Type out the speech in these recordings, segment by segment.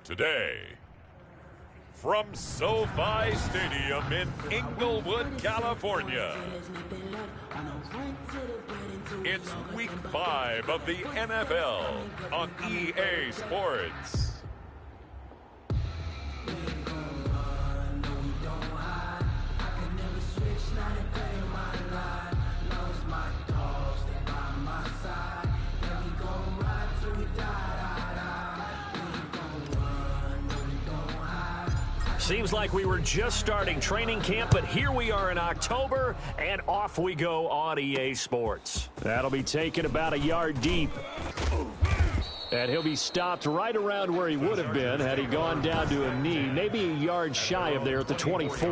today. From SoFi Stadium in Inglewood, California, it's Week 5 of the NFL on EA Sports. Seems like we were just starting training camp, but here we are in October, and off we go on EA Sports. That'll be taken about a yard deep. And he'll be stopped right around where he would have been had he gone down to a knee, maybe a yard shy of there at the 24.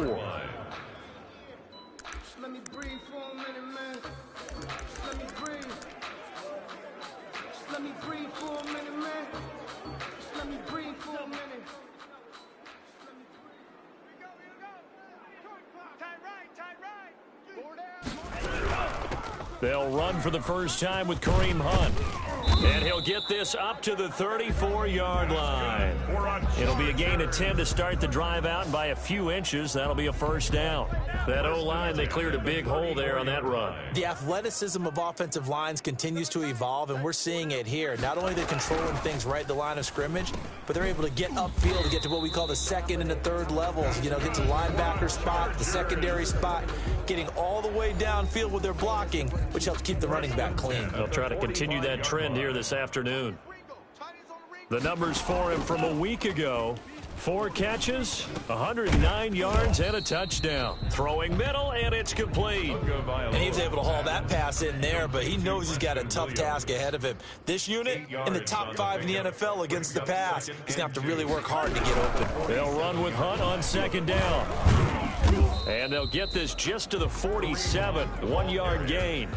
Let me breathe for a minute, man. Let me breathe. Let me breathe for a minute, man. Let me breathe for a minute. They'll run for the first time with Kareem Hunt. And he'll get this up to the 34-yard line. It'll be a gain of 10 to start the drive out, and by a few inches, that'll be a first down. That O-line, they cleared a big hole there on that run. The athleticism of offensive lines continues to evolve, and we're seeing it here. Not only are they controlling things right at the line of scrimmage, but they're able to get upfield to get to what we call the second and the third levels. You know, get to linebacker spot, the secondary spot, getting all the way downfield with their blocking, which helps keep the running back clean. They'll try to continue that trend here this afternoon. The numbers for him from a week ago: 4 catches, 109 yards, and a touchdown. Throwing middle, and it's complete. And he was able to haul that pass in there, but he knows he's got a tough task ahead of him. This unit in the top 5 in the NFL against the pass. He's going to have to really work hard to get open. They'll run with Hunt on second down. And they'll get this just to the 47, 1-yard gain.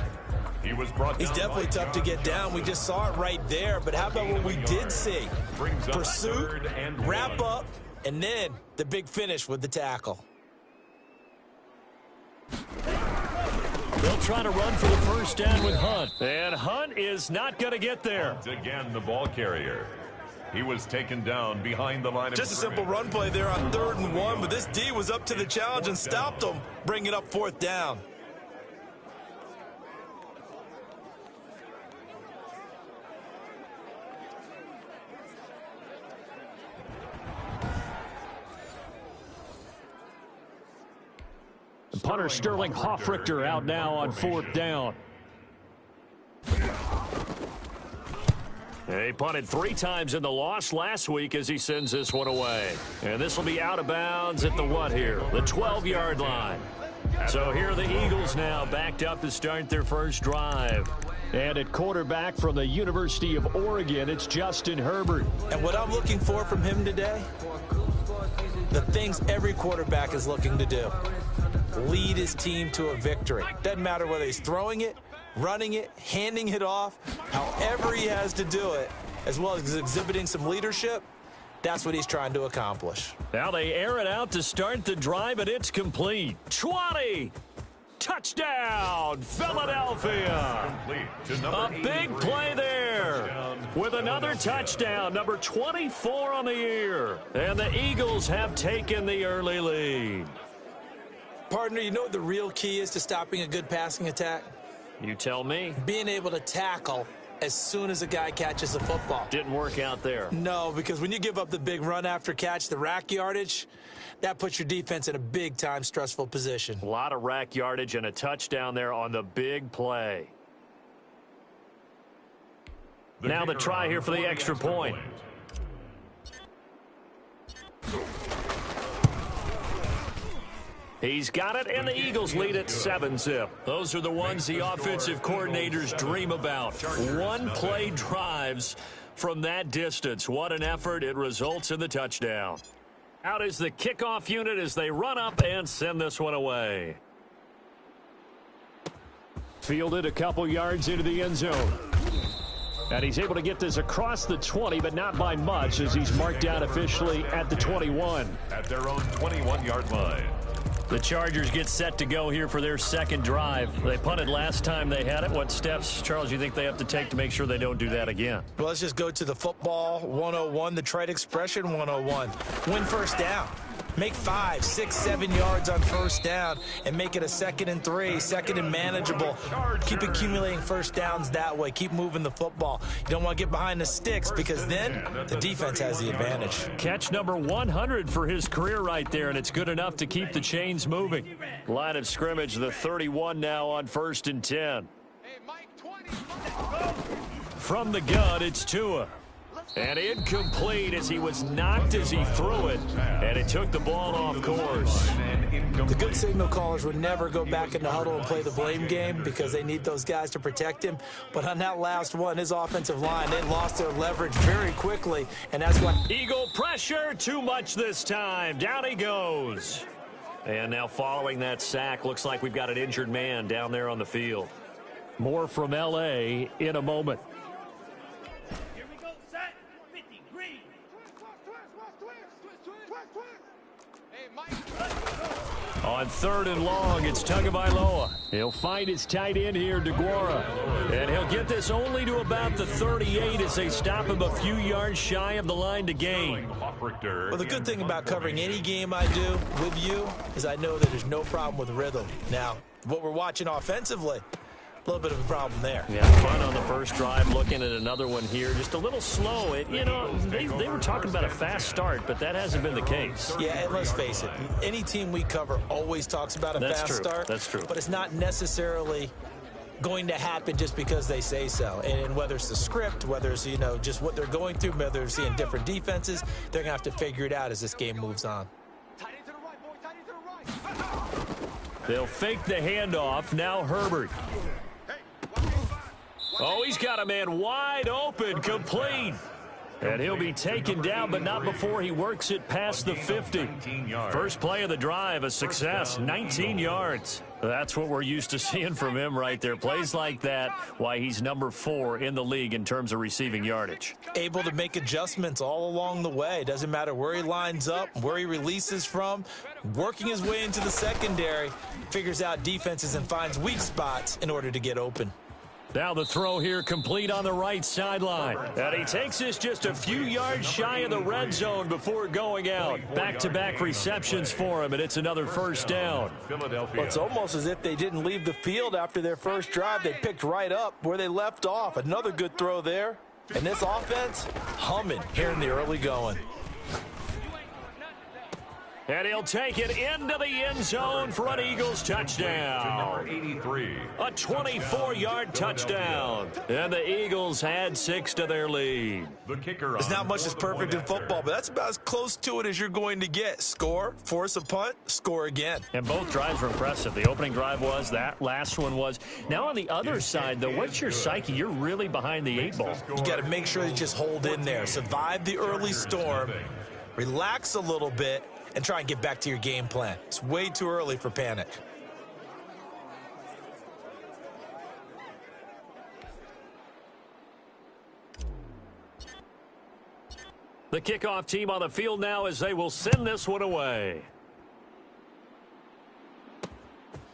He's definitely tough to get down. We just saw it right there. But how about what we did see? Pursuit, wrap up, and then the big finish with the tackle. They'll try to run for the first down with Hunt. And Hunt is not going to get there. Once again, the ball carrier. He was taken down behind the line of Just a simple run play there on 3rd and 1, but this D was up to the challenge and stopped him, bringing up 4th down. The punter Sterling Hoffrichter out now on 4th down. He punted 3 times in the loss last week as he sends this one away. And this will be out of bounds at the what here? The 12-yard line. So here are the Eagles now backed up to start their first drive. And at quarterback from the University of Oregon, it's Justin Herbert. And what I'm looking for from him today, the things every quarterback is looking to do. Lead his team to a victory. Doesn't matter whether he's throwing it, running it, handing it off, however he has to do it, as well as exhibiting some leadership, that's what he's trying to accomplish. Now they air it out to start the drive, and it's complete. 20! Touchdown, Philadelphia! A big play there with another touchdown, number 24 on the year. And the Eagles have taken the early lead. Partner, you know what the real key is to stopping a good passing attack? You tell me. Being able to tackle as soon as a guy catches the football. Didn't work out there. No, because when you give up the big run after catch, the rack yardage, that puts your defense in a big-time stressful position. A lot of rack yardage and a touchdown there on the big play. Now the try here for the extra point. He's got it, and the Eagles lead at 7-zip. Those are the ones the offensive coordinators dream about. One-play drives from that distance. What an effort. It results in the touchdown. Out is the kickoff unit as they run up and send this one away. Fielded a couple yards into the end zone. And he's able to get this across the 20, but not by much, as he's marked down officially at the 21. At their own 21-yard line. The Chargers get set to go here for their second drive. They punted last time they had it. What steps, Charles, you think they have to take to make sure they don't do that again? Well, let's just go to the football 101, the trite expression 101. Win first down. Make 5, 6, 7 yards on first down and make it a 2nd and 3, 2nd and manageable. Keep accumulating first downs that way. Keep moving the football. You don't want to get behind the sticks because then the defense has the advantage. Catch number 100 for his career right there, and it's good enough to keep the chains moving. Line of scrimmage, the 31 now on 1st and 10. From the gun, it's Tua. And incomplete as he was knocked as he threw it, and it took the ball off course. The good signal callers would never go back in the huddle and play the blame game because they need those guys to protect him. But on that last one, his offensive line, they lost their leverage very quickly, and that's why. Eagle pressure, too much this time. Down he goes. And now following that sack, looks like we've got an injured man down there on the field. More from L.A. in a moment. On 3rd and long, it's Tagovailoa. He'll find his tight end here, DeGuara. And he'll get this only to about the 38 as they stop him a few yards shy of the line to gain. Well, the good thing about covering any game I do with you is I know that there's no problem with rhythm. Now, what we're watching offensively, a little bit of a problem there. Yeah, fun on the first drive, looking at another one here. Just a little slow. They were talking about a fast start, but that hasn't been the case. Yeah, and let's face it, any team we cover always talks about a fast start. That's true. But it's not necessarily going to happen just because they say so. And whether it's the script, whether it's, just what they're going through, whether they're seeing different defenses, they're going to have to figure it out as this game moves on. They'll fake the handoff. Now Herbert. Oh, he's got a man wide open, complete. And he'll be taken down, but not before he works it past the 50. First play of the drive, a success, 19 yards. That's what we're used to seeing from him right there. Plays like that, why he's number 4 in the league in terms of receiving yardage. Able to make adjustments all along the way. Doesn't matter where he lines up, where he releases from. Working his way into the secondary, figures out defenses and finds weak spots in order to get open. Now the throw here complete on the right sideline. And he takes this just a few yards shy of the red zone before going out. Back-to-back receptions for him, and it's another first down. Well, it's almost as if they didn't leave the field after their first drive. They picked right up where they left off. Another good throw there. And this offense, humming here in the early going. And he'll take it into the end zone for an Eagles touchdown. A 24-yard touchdown. And the Eagles had 6 to their lead. There's not much that's perfect in football, but that's about as close to it as you're going to get. Score, force a punt, score again. And both drives were impressive. The opening drive was, that last one was. Now on the other side, though, what's your psyche? You're really behind the 8 ball. You got to make sure you just hold in there. Survive the early storm. Relax a little bit. And try and get back to your game plan. It's way too early for panic. The kickoff team on the field now as they will send this one away.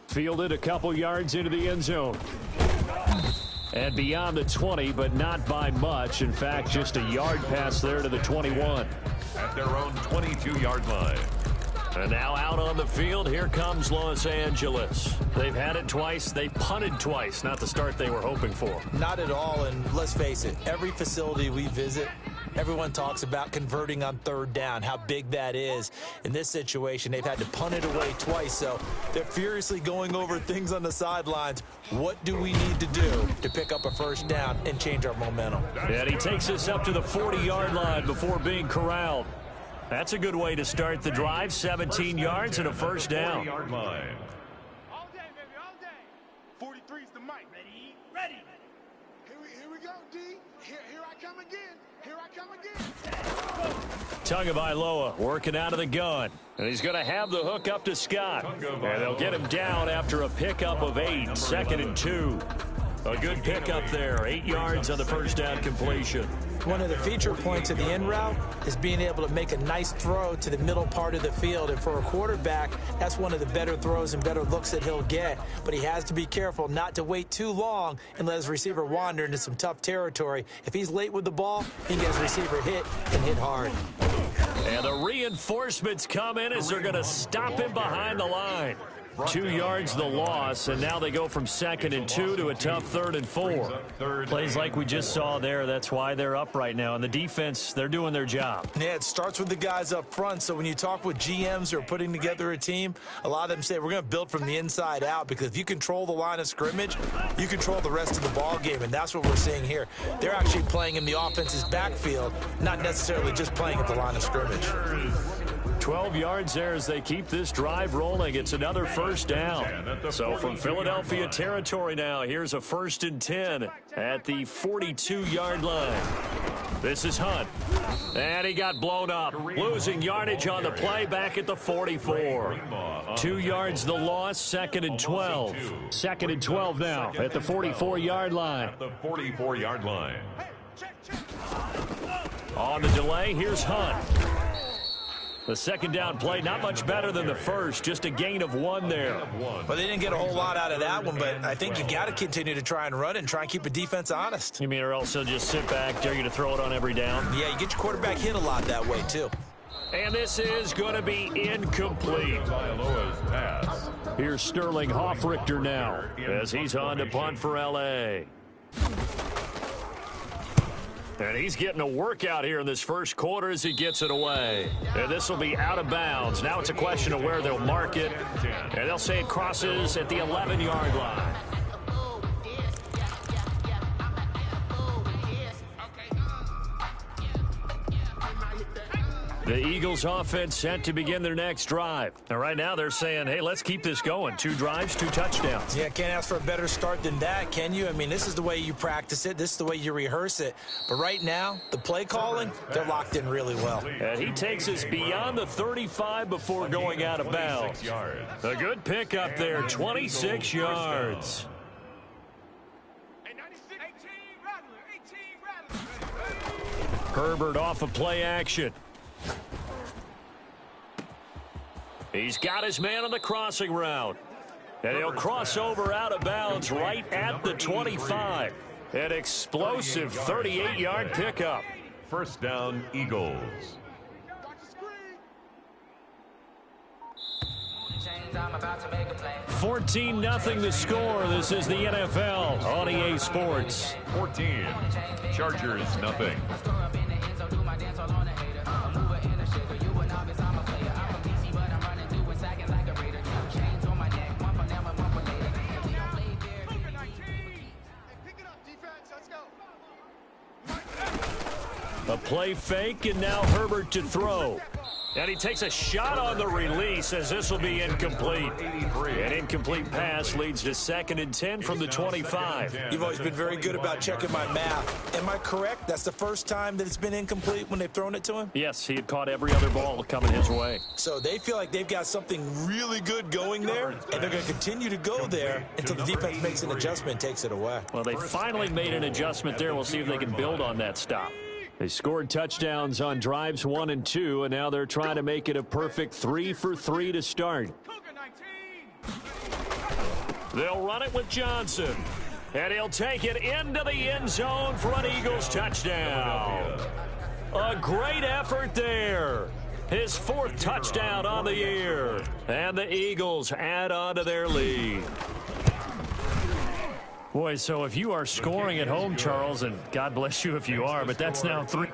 Fielded a couple yards into the end zone. And beyond the 20, but not by much. In fact, just a yard pass there to the 21. At their own 22-yard line. And now out on the field, here comes Los Angeles. They've had it twice. They've punted twice. Not the start they were hoping for. Not at all, and let's face it, every facility we visit, everyone talks about converting on 3rd down, how big that is. In this situation, they've had to punt it away twice, so they're furiously going over things on the sidelines. What do we need to do to pick up a first down and change our momentum? And he takes us up to the 40-yard line before being corralled. That's a good way to start the drive. 17 yards and a first down. All day, baby, all day. 43's the mic. Ready. Here we go, D. Here I come again. Here I come again. Tagovailoa working out of the gun. And he's going to have the hook up to Scott. And they'll get him down after a pickup of 8. 2nd and 2. A good pickup there. 8 yards on the first down completion. one of the feature points of the in route is being able to make a nice throw to the middle part of the field. And for a quarterback, that's one of the better throws and better looks that he'll get. But he has to be careful not to wait too long and let his receiver wander into some tough territory. If he's late with the ball, he can get his receiver hit and hit hard. And the reinforcements come in as they're going to stop him behind the line. 2 yards the loss, and now they go from 2nd and 2 to a tough 3rd and 4. Plays like we just saw there. That's why they're up right now. And the defense, they're doing their job. Yeah, it starts with the guys up front. So when you talk with GMs who are putting together a team, a lot of them say we're going to build from the inside out, because if you control the line of scrimmage, you control the rest of the ball game, and that's what we're seeing here. They're actually playing in the offense's backfield, not necessarily just playing at the line of scrimmage. 12 yards there as they keep this drive rolling. It's another first down. So from Philadelphia territory now, here's a 1st and 10 at the 42-yard line. This is Hunt. And he got blown up. Losing yardage on the play back at the 44. 2 yards the loss, 2nd and 12. 2nd and 12 now at the 44-yard line. At the 44-yard line. On the delay, here's Hunt. The 2nd down play, not much better than the first, just a gain of 1 there. Well, they didn't get a whole lot out of that one, but I think you got to continue to try and run and try and keep the defense honest. You mean, or else they'll just sit back, dare you to throw it on every down? Yeah, you get your quarterback hit a lot that way, too. And this is going to be incomplete. Here's Sterling Hoffrichter now as he's on to punt for L.A. And he's getting a workout here in this first quarter as he gets it away. And this will be out of bounds. Now it's a question of where they'll mark it. And they'll say it crosses at the 11-yard line. The Eagles offense set to begin their next drive. And right now they're saying, hey, let's keep this going. 2 drives, 2 touchdowns. Yeah, can't ask for a better start than that, can you? I mean, this is the way you practice it. This is the way you rehearse it. But right now, the play calling, they're locked in really well. And he takes us beyond the 35 before going out of bounds. A good pickup there, 26 yards. Herbert off of play action. He's got his man on the crossing route. And he'll cross over out of bounds right at the 25. An explosive 38-yard pickup. First down, Eagles. 14-0 the score. This is the NFL on EA Sports. 14. Chargers, nothing. A play fake, and now Herbert to throw. And he takes a shot on the release as this will be incomplete. An incomplete pass leads to 2nd and 10 from the 25. You've always been very good about checking my math. Am I correct? That's the first time that it's been incomplete when they've thrown it to him? Yes, he had caught every other ball coming his way. So they feel like they've got something really good going there, and they're going to continue to go there until the defense makes an adjustment and takes it away. Well, they finally made an adjustment there. We'll see if they can build on that stop. They scored touchdowns on drives 1 and 2, and now they're trying to make it a perfect 3 for 3 to start. They'll run it with Johnson, and he'll take it into the end zone for an Eagles touchdown. A great effort there. His 4th touchdown on the year, and the Eagles add on to their lead. Boy, so if you are scoring at home, Charles, and God bless you if you are, but that's now 3.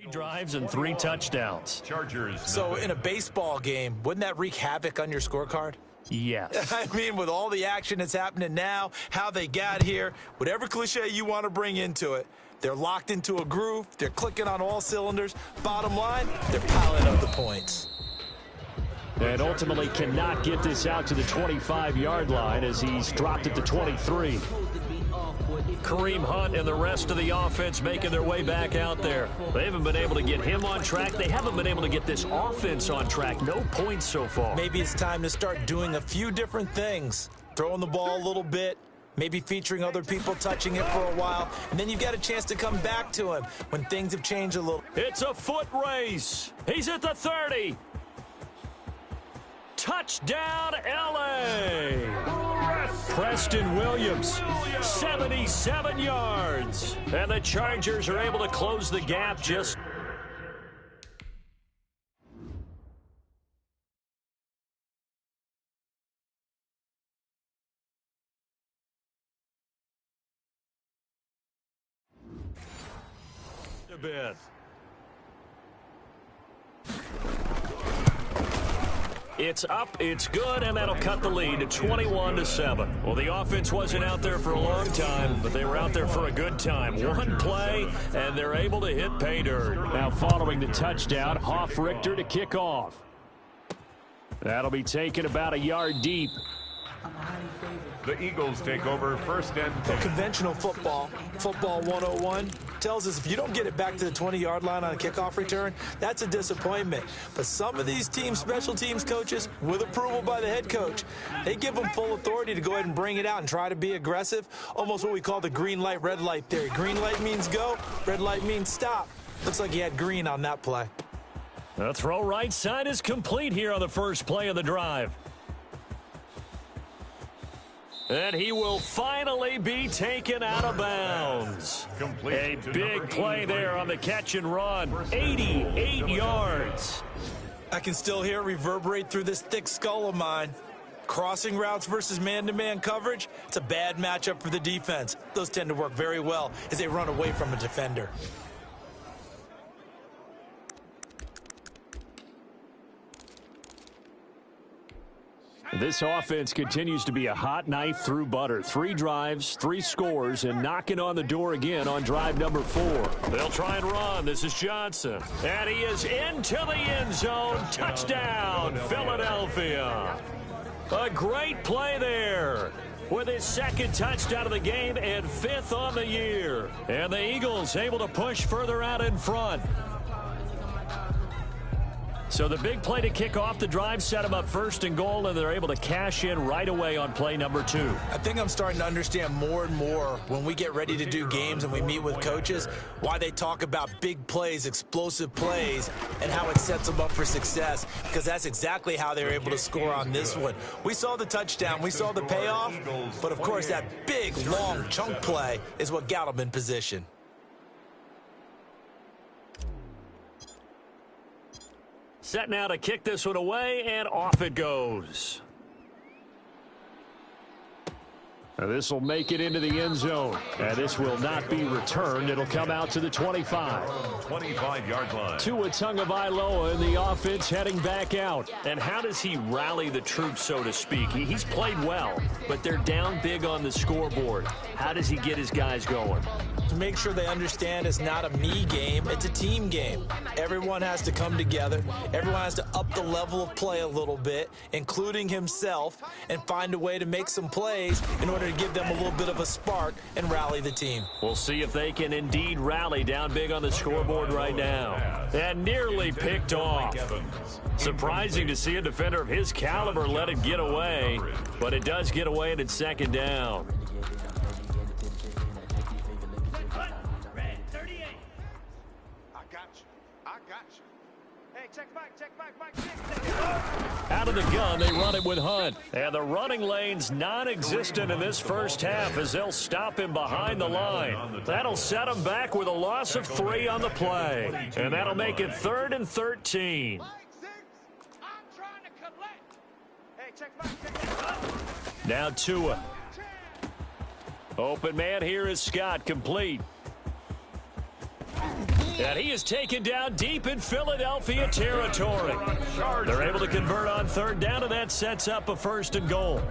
Drives and 3 touchdowns. Chargers. So in a baseball game, wouldn't that wreak havoc on your scorecard? Yes. I mean, with all the action that's happening now, how they got here, whatever cliche you want to bring into it, they're locked into a groove. They're clicking on all cylinders. Bottom line, they're piling up the points. And ultimately cannot get this out to the 25-yard line as he's dropped at the 23. Kareem Hunt and the rest of the offense making their way back out there. They haven't been able to get him on track. They haven't been able to get this offense on track. No points so far. Maybe it's time to start doing a few different things. Throwing the ball a little bit, maybe featuring other people touching it for a while, and then you've got a chance to come back to him when things have changed a little. It's a foot race. He's at the 30. Touchdown, L.A. Preston Williams, 77 yards. And the Chargers are able to close the gap just... a bit. It's up, it's good, and that'll cut the lead to 21-7. Well, the offense wasn't out there for a long time, but they were out there for a good time. One play, and they're able to hit pay dirt. Now following the touchdown, Hoff-Richter to kick off. That'll be taken about a yard deep. The Eagles take over first and 10. Conventional football 101, tells us if you don't get it back to the 20-yard line on a kickoff return, that's a disappointment. But some of these team special teams coaches, with approval by the head coach, they give them full authority to go ahead and bring it out and try to be aggressive, almost what we call the green light, red light theory. Green light means go, red light means stop. Looks like he had green on that play. The throw right side is complete here on the first play of the drive. And he will finally be taken out of bounds. A big play there on the catch and run. 88 yards. I can still hear it reverberate through this thick skull of mine. Crossing routes versus man-to-man coverage, it's a bad matchup for the defense. Those tend to work very well as they run away from a defender. This offense continues to be a hot knife through butter. 3 drives, 3 scores, and knocking on the door again on drive number 4. They'll try and run. This is Johnson. And he is into the end zone. Touchdown, Philadelphia. A great play there with his second touchdown of the game and 5th on the year. And the Eagles able to push further out in front. So the big play to kick off the drive set them up first and goal, and they're able to cash in right away on play number 2. I think I'm starting to understand more and more when we get ready to do games and we meet with coaches why they talk about big plays, explosive plays, and how it sets them up for success, because that's exactly how they're able to score on this one. We saw the touchdown, we saw the payoff, but of course that big, long chunk play is what got them in position. Set now to kick this one away, and off it goes. Now this will make it into the end zone. And this will not be returned. It'll come out to the 25. 25-yard line. Tua Tagovailoa in the offense heading back out. And how does he rally the troops, so to speak? He's played well, but they're down big on the scoreboard. How does he get his guys going? To make sure they understand it's not a me game, it's a team game. Everyone has to come together. Everyone has to up the level of play a little bit, including himself, and find a way to make some plays in order to give them a little bit of a spark and rally the team. We'll see if they can indeed rally down big on the scoreboard right now. And nearly picked off. Surprising to see a defender of his caliber let it get away, but it does get away and it's second down. Out of the gun, they run it with Hunt. And the running lane's non-existent in this first half as they'll stop him behind the line. That'll set him back with a loss of 3 on the play. And that'll make it 3rd and 13. Now Tua. Open man here is Scott, complete. And he is taken down deep in Philadelphia territory. They're able to convert on 3rd down, and that sets up a 1st and goal.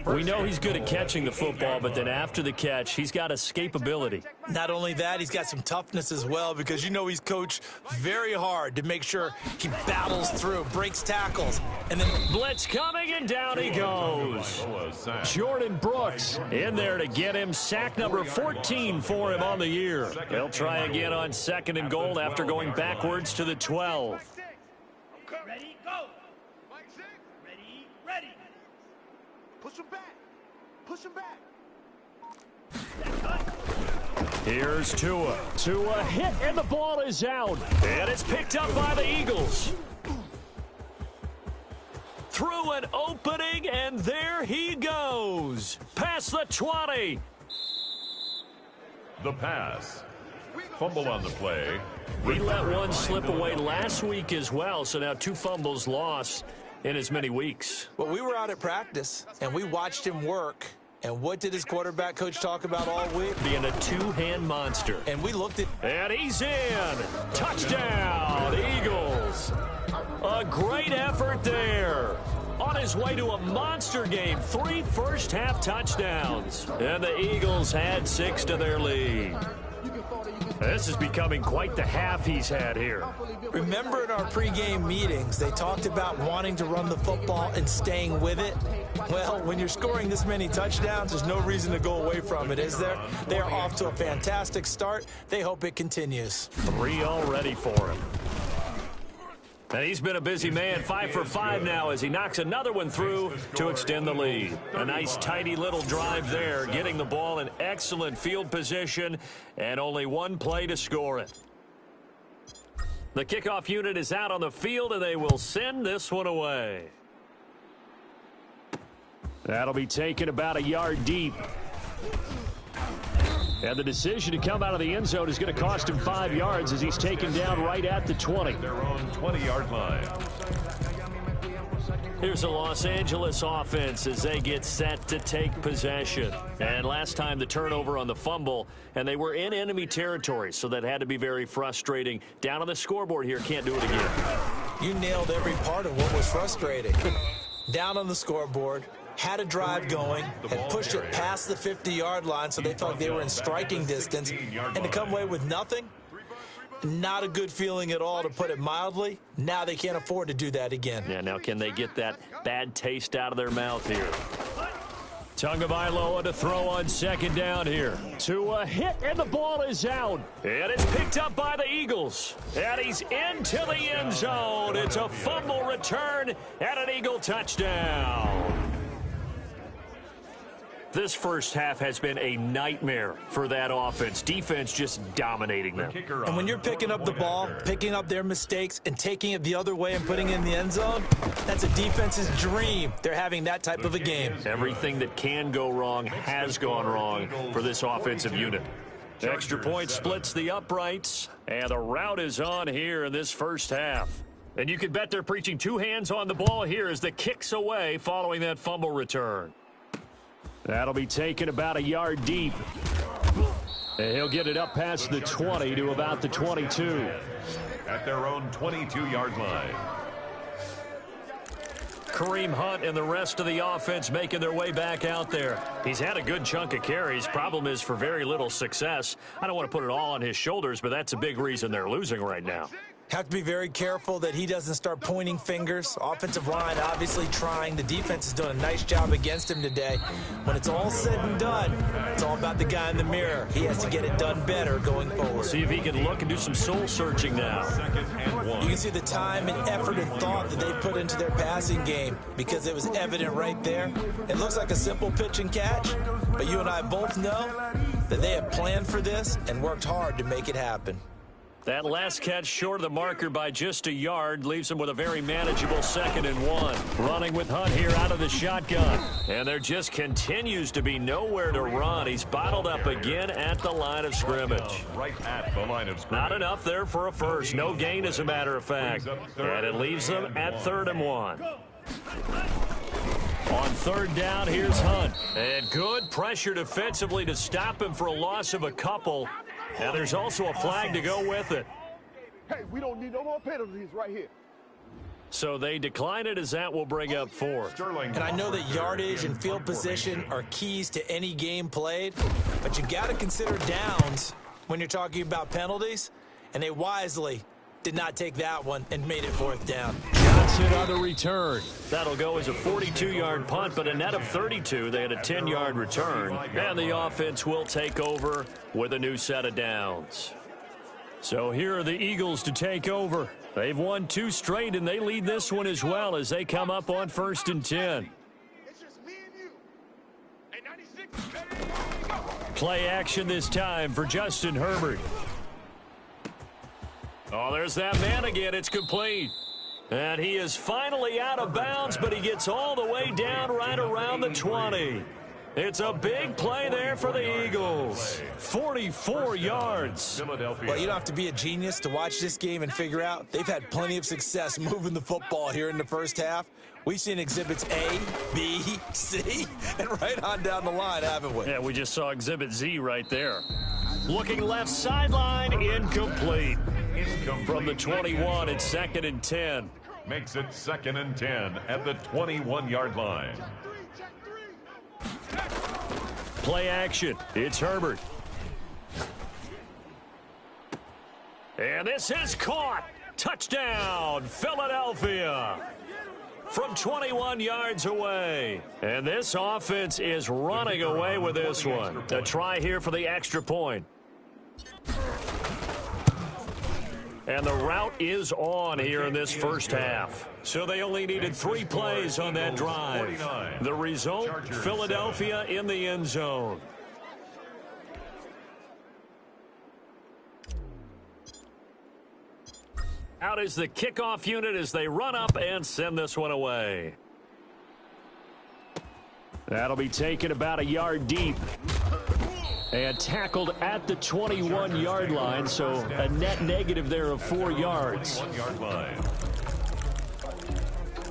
We know he's good at catching the football, but then after the catch, he's got escapability. Not only that, he's got some toughness as well, because you know he's coached very hard to make sure he battles through, breaks tackles, and then blitz coming, and down he goes. Jordan Brooks in there to get him sack number 14 for him on the year. They'll try again on 2nd and goal after going backwards to the 12. Ready, go. Ready, ready. Push him back. Push him back. Here's Tua. Tua hit, and the ball is out. And it's picked up by the Eagles. Through an opening, and there he goes. Past the 20. The pass. Fumble on the play. We let one slip away last week as well, so now 2 fumbles lost in as many weeks. Well, we were out at practice, and we watched him work. And what did his quarterback coach talk about all week? Being a 2-hand monster. And we looked at... And he's in. Touchdown, Eagles. A great effort there. On his way to a monster game, 3 first-half touchdowns. And the Eagles had 6 to their lead. This is becoming quite the half he's had here. Remember in our pregame meetings, they talked about wanting to run the football and staying with it? Well, when you're scoring this many touchdowns, there's no reason to go away from it, is there? They are off to a fantastic start. They hope it continues. 3 already for him. And he's been a busy man, 5 for 5 now as he knocks another one through to extend the lead. A nice, tidy little drive there, getting the ball in excellent field position, and only 1 play to score it. The kickoff unit is out on the field, and they will send this one away. That'll be taken about a yard deep. And the decision to come out of the end zone is going to cost him 5 yards as he's taken down right at the 20. Their own 20-yard line. Here's the Los Angeles offense as they get set to take possession. And last time the turnover on the fumble, and they were in enemy territory, so that had to be very frustrating. Down on the scoreboard here, can't do it again. You nailed every part of what was frustrating. Down on the scoreboard, had a drive going, had pushed it past the 50-yard line so they felt they were in striking distance, and to come away with nothing, not a good feeling at all, to put it mildly. Now they can't afford to do that again. Yeah, now can they get that bad taste out of their mouth here? Tagovailoa to throw on 2nd down here. To a hit, and the ball is out. And it's picked up by the Eagles. And he's into the end zone. It's a fumble return and an Eagle touchdown. This first half has been a nightmare for that offense. Defense just dominating them. And when you're picking up the ball, picking up their mistakes, and taking it the other way and putting it in the end zone, that's a defense's dream. They're having that type of a game. Everything that can go wrong has gone wrong for this offensive unit. Extra point splits the uprights, and the route is on here in this first half. And you can bet they're preaching 2 hands on the ball here as the kick's away following that fumble return. That'll be taken about a yard deep. And he'll get it up past the 20 to about the 22. At their own 22-yard line. Kareem Hunt and the rest of the offense making their way back out there. He's had a good chunk of carries. Problem is for very little success. I don't want to put it all on his shoulders, but that's a big reason they're losing right now. Have to be very careful that he doesn't start pointing fingers. Offensive line obviously trying. The defense is doing a nice job against him today. When it's all said and done, it's all about the guy in the mirror. He has to get it done better going forward. See if he can look and do some soul searching now. You can see the time and effort and thought that they put into their passing game because it was evident right there. It looks like a simple pitch and catch, but you and I both know that they have planned for this and worked hard to make it happen. That last catch short of the marker by just a yard leaves him with a very manageable 2nd and 1. Running with Hunt here out of the shotgun. And there just continues to be nowhere to run. He's bottled up again at the line of scrimmage. Right at the line of scrimmage. Not enough there for a first. No gain, as a matter of fact. And it leaves them at 3rd and 1. On 3rd down, here's Hunt. And good pressure defensively to stop him for a loss of a couple. And there's also a flag to go with it. Hey, we don't need no more penalties right here. So they decline it as that will bring up 4. And I know that yardage and field position are keys to any game played, but you got to consider downs when you're talking about penalties, and they wisely did not take that one and made it 4th down. Johnson on the return. That'll go as a 42-yard punt, but a net of 32. They had a 10-yard return, and the offense will take over with a new set of downs. So here are the Eagles to take over. They've won 2 straight, and they lead this one as well as they come up on 1st and 10. It's just me and you. Hey, 96 is better. Play action this time for Justin Herbert. Oh, there's that man again. It's complete. And he is finally out of bounds, but he gets all the way down right around the 20. It's a big play there for the Eagles. 44 yards. Well, you don't have to be a genius to watch this game and figure out they've had plenty of success moving the football here in the first half. We've seen exhibits A, B, C, and right on down the line, haven't we? Yeah, we just saw exhibit Z right there. Looking left sideline, incomplete. From the 21, it's 2nd and 10. Makes it 2nd and 10 at the 21-yard line. Play action. It's Herbert. And this is caught. Touchdown, Philadelphia. From 21 yards away. And this offense is running away with this one. A try here for the extra point. And the route is on here in this first half. So they only needed 3 plays on that drive. The result, Philadelphia in the end zone. Out is the kickoff unit as they run up and send this one away. That'll be taken about a yard deep. And tackled at the 21-yard line, so a net negative there of 4 yards. 1-yard line.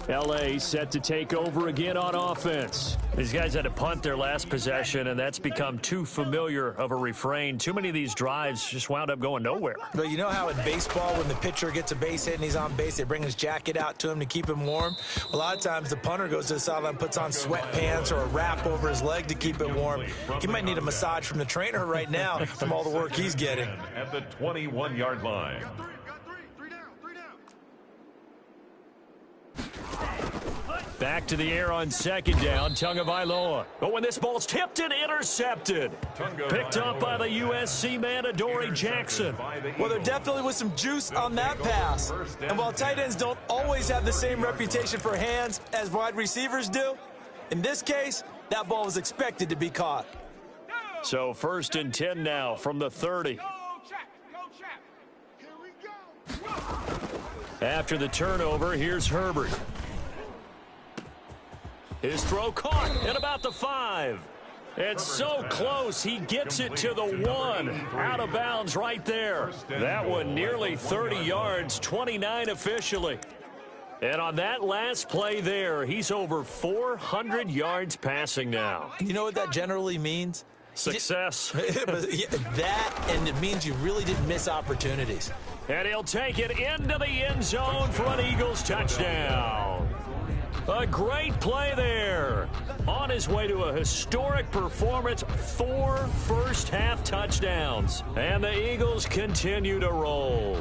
L.A. set to take over again on offense. These guys had to punt their last possession, and that's become too familiar of a refrain. Too many of these drives just wound up going nowhere. But you know how in baseball, when the pitcher gets a base hit and he's on base, they bring his jacket out to him to keep him warm? A lot of times the punter goes to the sideline, puts on sweatpants or a wrap over his leg to keep it warm. He might need a massage from the trainer right now from all the work he's getting. At the 21-yard line. Back to the air on 2nd down, Tagovailoa. But when this ball's tipped and intercepted. Picked up by the USC man, Adoree Jackson. Well, there definitely was some juice on that pass. And while tight ends don't always have the same reputation for hands as wide receivers do, in this case, that ball was expected to be caught. So 1st and 10 now from the 30. After the turnover, here's Herbert. His throw caught at about the 5. It's so close, he gets it to the 1. Out of bounds right there. That one nearly 30 yards, 29 officially. And on that last play there, he's over 400 yards passing now. You know what that generally means? Success. That, and it means you really didn't miss opportunities. And he'll take it into the end zone for an Eagles touchdown. A great play there. On his way to a historic performance, 4 first-half touchdowns. And the Eagles continue to roll.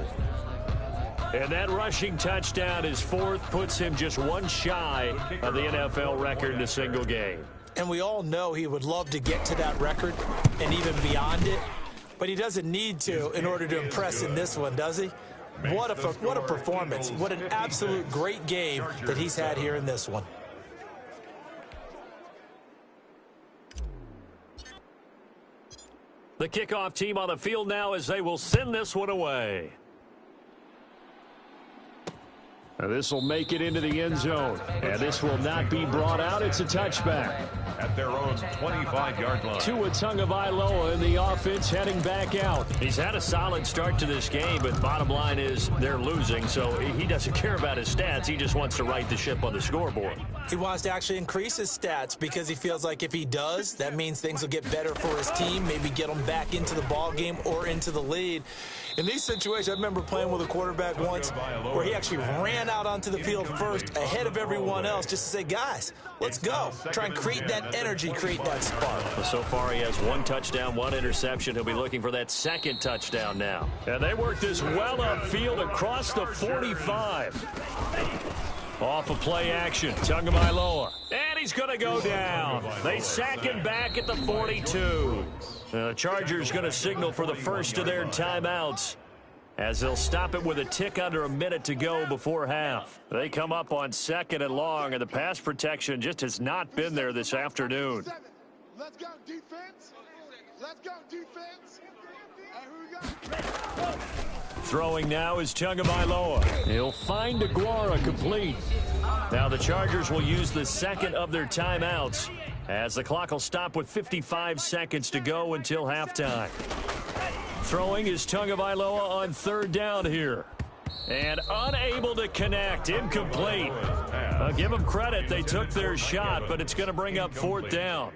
And that rushing touchdown, his 4th, puts him just 1 shy of the NFL record in a single game. And we all know he would love to get to that record and even beyond it. But he doesn't need to in order to impress in this one, does he? What a performance. What an absolute great game that he's had here in this one. The kickoff team on the field now as they will send this one away. Now this will make it into the end zone. And this will not be brought out. It's a touchback. at their own 25-yard line. Tua Tagovailoa in the offense heading back out. He's had a solid start to this game, but bottom line is they're losing, so he doesn't care about his stats. He just wants to right the ship on the scoreboard. He wants to actually increase his stats because he feels like if he does, that means things will get better for his team, maybe get them back into the ball game or into the lead. In these situations, I remember playing with a quarterback once where he actually ran out onto the field first ahead of everyone else just to say, guys, let's go. Try and create that energy, create that spark. Well, so far he has 1 touchdown, 1 interception. He'll be looking for that 2nd touchdown now. And they work this well upfield across the 45. Off of play action, Tagovailoa. And he's going to go down. They sack him back at the 42. The Chargers going to signal for the first of their timeouts as they'll stop it with a tick under a minute to go before half. They come up on 2nd and long, and the pass protection just has not been there this afternoon. Let's go, defense. Let's go, defense. Here we go. Throwing now is Tagovailoa. He'll find Aguara complete. Now the Chargers will use the 2nd of their timeouts as the clock will stop with 55 seconds to go until halftime. Throwing is Tagovailoa on 3rd down here. And unable to connect, incomplete. I'll give them credit, they took their shot, but it's going to bring up 4th down.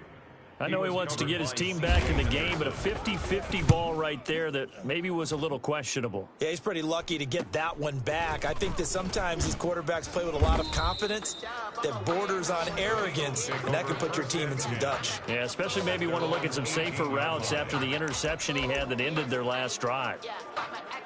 I know he wants to get his team back in the game, but a 50-50 ball right there that maybe was a little questionable. Yeah, he's pretty lucky to get that one back. I think that sometimes these quarterbacks play with a lot of confidence that borders on arrogance, and that can put your team in some Dutch. Yeah, especially maybe want to look at some safer routes after the interception he had that ended their last drive.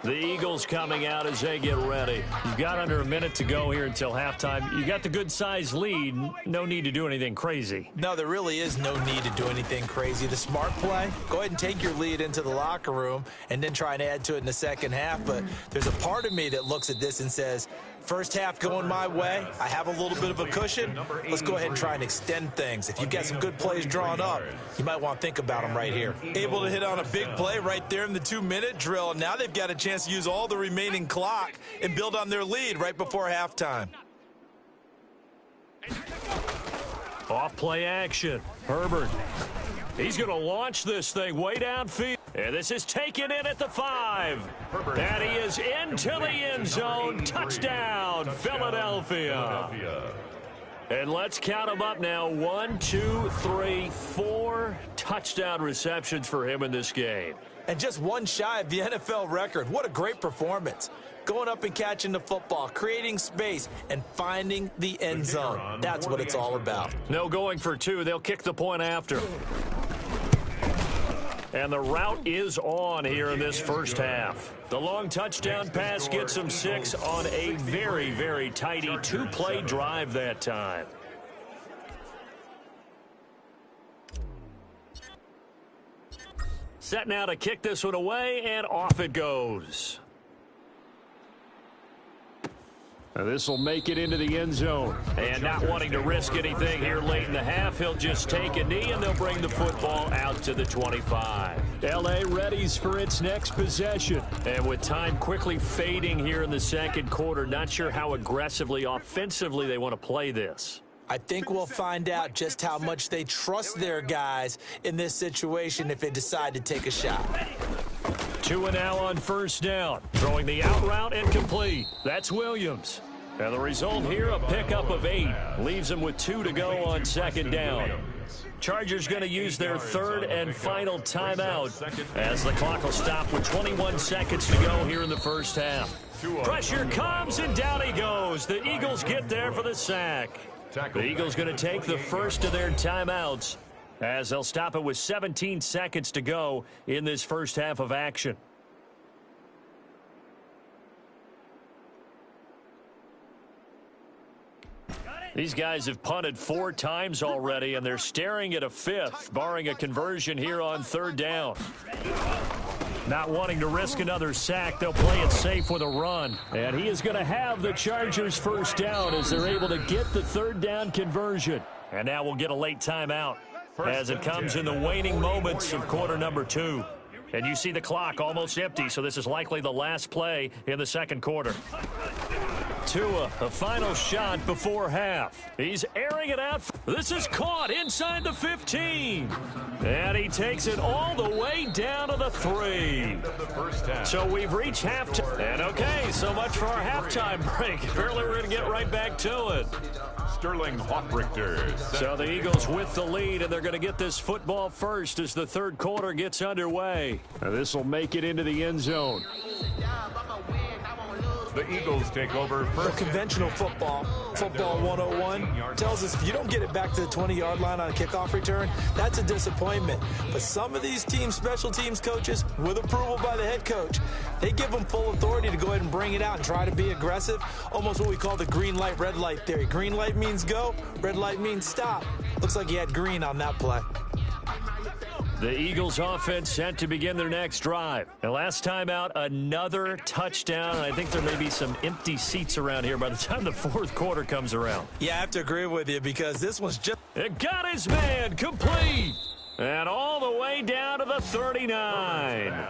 The Eagles coming out as they get ready. You've got under a minute to go here until halftime. You got the good-sized lead. No need to do anything crazy. No, there really is no need to do anything crazy. The smart play, go ahead and take your lead into the locker room and then try and add to it in the second half. But there's a part of me that looks at this and says, first half going my way, I have a little bit of a cushion. Let's go ahead and try and extend things. If you've got some good plays drawn up, you might want to think about them right here. Able to hit on a big play right there in the 2-minute drill. And now they've got a chance to use all the remaining clock and build on their lead right before halftime. Off play action. Herbert. He's going to launch this thing way downfield. And this is taken in at the 5. And he is into the end zone. Touchdown, Philadelphia. And let's count them up now. 1, 2, 3, 4 touchdown receptions for him in this game. And just one shy of the NFL record. What a great performance. Going up and catching the football, creating space, and finding the end zone. That's what it's all about. No going for 2. They'll kick the point after. And the route is on here in this first half. The long touchdown pass gets them 6 on a very, very tidy 2-play drive that time. Set now to kick this one away, and off it goes. This will make it into the end zone. And not wanting to risk anything here late in the half, he'll just take a knee, and they'll bring the football out to the 25. L.A. readies for its next possession. And with time quickly fading here in the second quarter, not sure how aggressively, offensively they want to play this. I think we'll find out just how much they trust their guys in this situation if they decide to take a shot. 2 and now on first down. Throwing the out route and complete. That's Williams. And the result here, a pickup of 8. Leaves them with 2 to go on second down. Chargers going to use their 3rd and final timeout as the clock will stop with 21 seconds to go here in the first half. Pressure comes, and down he goes. The Eagles get there for the sack. The Eagles going to take the first of their timeouts as they'll stop it with 17 seconds to go in this first half of action. These guys have punted 4 times already, and they're staring at a 5th, barring a conversion here on 3rd down. Not wanting to risk another sack, they'll play it safe with a run. And he is going to have the Chargers first down as they're able to get the 3rd down conversion. And now we'll get a late timeout as it comes in the waning moments of quarter number 2. And you see the clock almost empty, so this is likely the last play in the second quarter. Tua, a final shot before half. He's airing it out. This is caught inside the 15. And he takes it all the way down to the 3. So we've reached halftime. And okay, so much for our halftime break. Apparently we're going to get right back to it. Sterling Hofrichter. So the Eagles with the lead, and they're going to get this football first as the third quarter gets underway. This will make it into the end zone. The Eagles take over first. Conventional football 101, tells us if you don't get it back to the 20-yard line on a kickoff return, that's a disappointment. But some of these teams, special teams coaches, with approval by the head coach, they give them full authority to go ahead and bring it out and try to be aggressive, almost what we call the green light, red light theory. Green light means go, red light means stop. Looks like he had green on that play. The Eagles offense set to begin their next drive. And last time out, another touchdown. I think there may be some empty seats around here by the time the fourth quarter comes around. Yeah, I have to agree with you because this one's just... It got his man complete. And all the way down to the 39.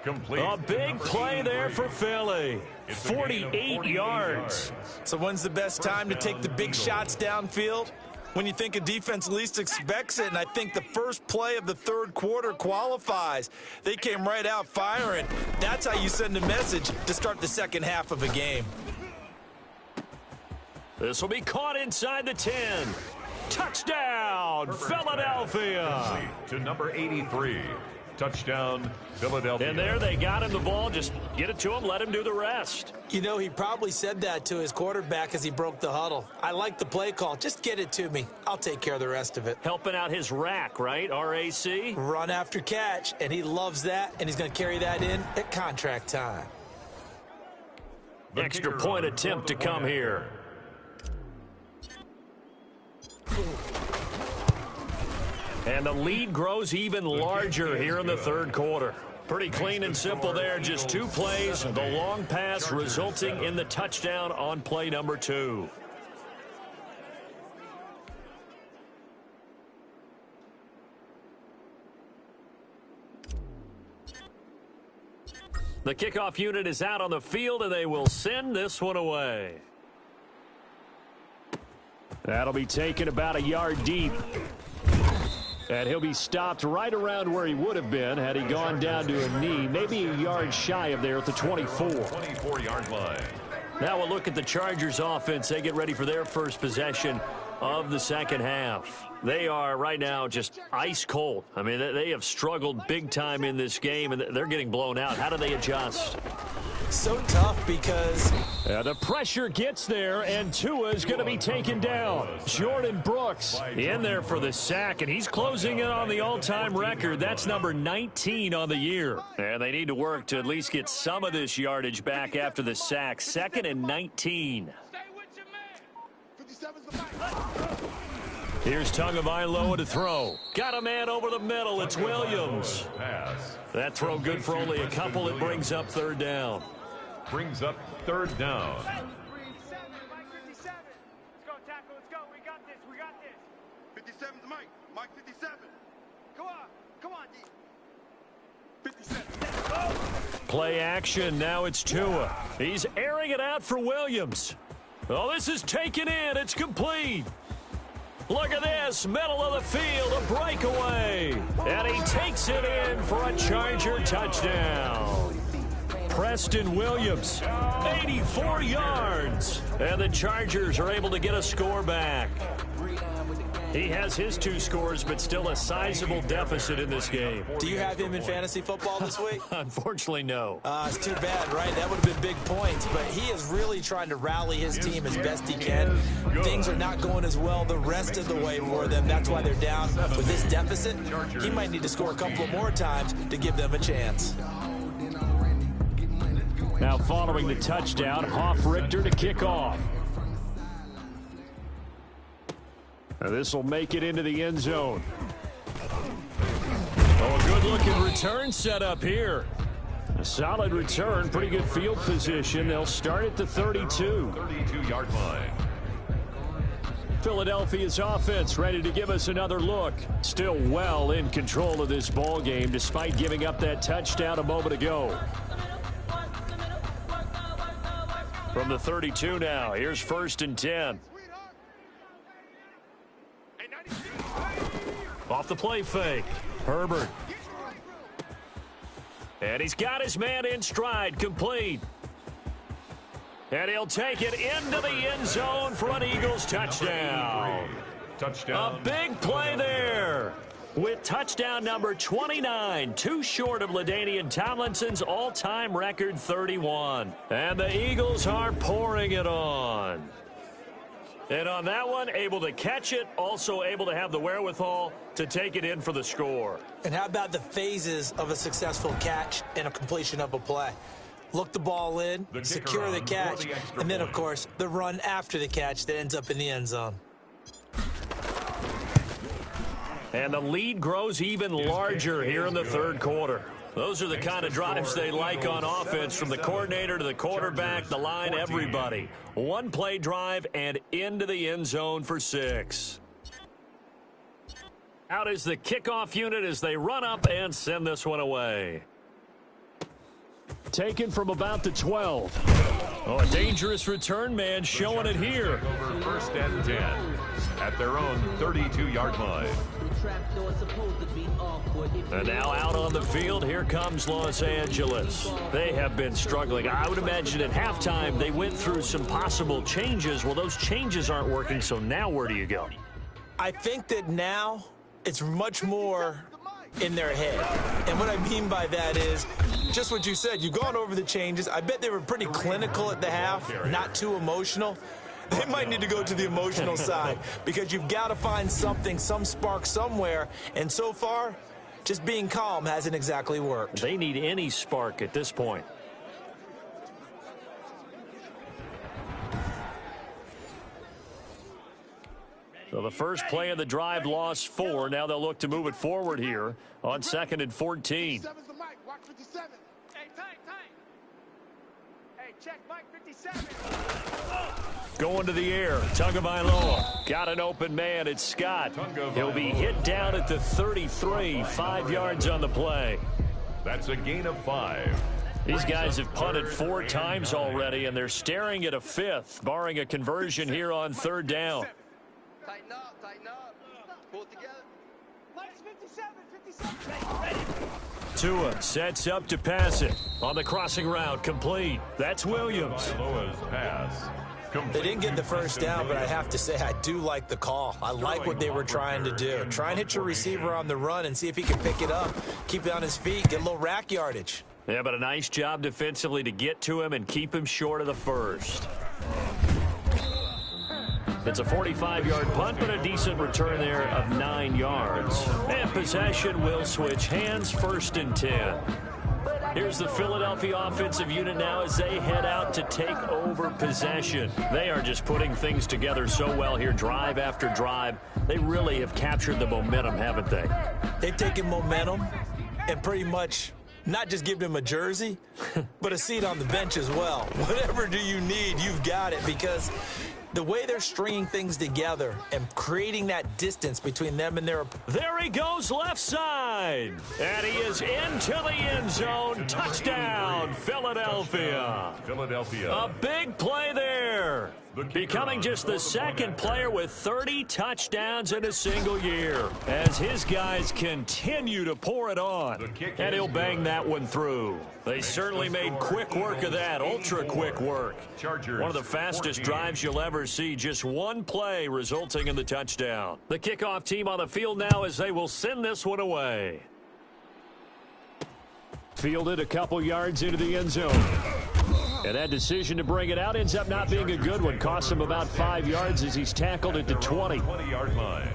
Complete. A big play there for Philly. 48 yards. So when's the best time to take the big shots downfield? When you think a defense least expects it, and I think the first play of the third quarter qualifies. They came right out firing. That's how you send a message to start the second half of a game. This will be caught inside the 10. Touchdown, Philadelphia. To number 83. Touchdown, Philadelphia. And there they got him the ball. Just get it to him, let him do the rest. You know, he probably said that to his quarterback as he broke the huddle. I like the play call. Just get it to me. I'll take care of the rest of it. Helping out his rack, right? RAC? Run after catch, and he loves that, and he's going to carry that in at contract time. Extra point attempt to come here. And the lead grows even larger here in the third quarter. Pretty clean and simple there. Just two plays. The long pass resulting in the touchdown on play number 2. The kickoff unit is out on the field, and they will send this one away. That'll be taken about a yard deep. And he'll be stopped right around where he would have been had he gone down to a knee, maybe a yard shy of there at the 24. 24-yard line. Now we'll look at the Chargers offense. They get ready for their first possession of the second half. They are right now just ice cold. I mean, they have struggled big time in this game, and they're getting blown out. How do they adjust? So tough because... the pressure gets there, and Tua is going to be taken down. Jordan Brooks in there for the sack, and he's closing in on the all-time record. That's number 19 on the year. And they need to work to at least get some of this yardage back after the sack. 2nd and 19. Here's Tagovailoa to throw. Got a man over the middle. It's Williams. That throw good for only a couple. It brings up third down. Brings up third down. 57, Mike 57. Let's go, tackle. Let's go. We got this. We got this. 57's Mike. Mike 57. Come on. Come on, D. 57. Play action. Now it's Tua. He's airing it out for Williams. Oh, this is taken in. It's complete. Look at this. Middle of the field. A breakaway. And he takes it in for a Charger touchdown. Preston Williams, 84 yards. And the Chargers are able to get a score back. He has his 2 scores, but still a sizable deficit in this game. Do you have him in fantasy football this week? Unfortunately, no. It's too bad, right? That would have been big points, but he is really trying to rally his team as best he can. Things are not going as well the rest of the way for them. That's why they're down. With this deficit, he might need to score a couple more times to give them a chance. Now following the touchdown, Hofrichter to kick off. This will make it into the end zone. Oh, a good-looking return set up here. A solid return, pretty good field position. They'll start at the 32. 32-yard line. Philadelphia's offense ready to give us another look. Still well in control of this ball game despite giving up that touchdown a moment ago. From the 32 now, here's 1st and 10. Off the play fake, Herbert. And he's got his man in stride, complete. And he'll take it into the end zone for an Eagles touchdown. Touchdown. A big play there. With touchdown number 29, too short of LaDainian Tomlinson's all-time record 31. And the Eagles are pouring it on. And on that one, able to catch it, also able to have the wherewithal to take it in for the score. And how about the phases of a successful catch and a completion of a play? Look the ball in, secure the catch, and then, of course, the run after the catch that ends up in the end zone. And the lead grows even larger here in the 3rd quarter. Those are the kind of drives they like on offense, from the coordinator to the quarterback, the line, everybody. One play drive and into the end zone for 6. Out is the kickoff unit as they run up and send this one away. Taken from about the 12. Oh, a dangerous return man showing it here. Over 1st and 10 at their own 32-yard line. And now out on the field, here comes Los Angeles. They have been struggling. I would imagine at halftime they went through some possible changes. Well, those changes aren't working, so now where do you go? I think that now it's much more in their head. And what I mean by that is just what you said. You've gone over the changes. I bet they were pretty clinical at the half, not too emotional. They might need to go to the emotional side, because you've got to find something, some spark somewhere. And so far, just being calm hasn't exactly worked. They need any spark at this point. So the first play of the drive lost 4. Now they'll look to move it forward here on 2nd and 14. Hey, check Mike 57. Going to the air, Tagovailoa got an open man. It's Scott. He'll be hit down at the 33, 5 yards on the play. That's a gain of 5. These guys have punted 4 times already, and they're staring at a 5th, barring a conversion here on 3rd down. Tighten up. Pull it together. Mike's 57. Tua sets up to pass it on the crossing route, complete. That's Williams. Tagovailoa's pass. They didn't get the first down, but I have to say I do like the call. I like what they were trying to do. Try and hit your receiver on the run and see if he can pick it up, keep it on his feet, get a little rack yardage. Yeah, but a nice job defensively to get to him and keep him short of the first. It's a 45-yard punt, but a decent return there of 9 yards. And possession will switch hands, 1st and 10. Here's the Philadelphia offensive unit now as they head out to take over possession. They are just putting things together so well here, drive after drive. They really have captured the momentum, haven't they? They've taken momentum and pretty much not just given him a jersey, but a seat on the bench as well. Whatever do you need, you've got it, because the way they're stringing things together and creating that distance between them and their... There he goes, left side. And he is into the end zone. Touchdown, Philadelphia. A big play there. Becoming just the 2nd player with 30 touchdowns in a single year, as his guys continue to pour it on. And he'll bang that one through. They certainly made quick work of that, ultra quick work. One of the fastest drives you'll ever see, just one play resulting in the touchdown. The kickoff team on the field now as they will send this one away. Fielded a couple yards into the end zone. And that decision to bring it out ends up not being a good one. Costs him about 5 yards as he's tackled at the 20. 20-yard line.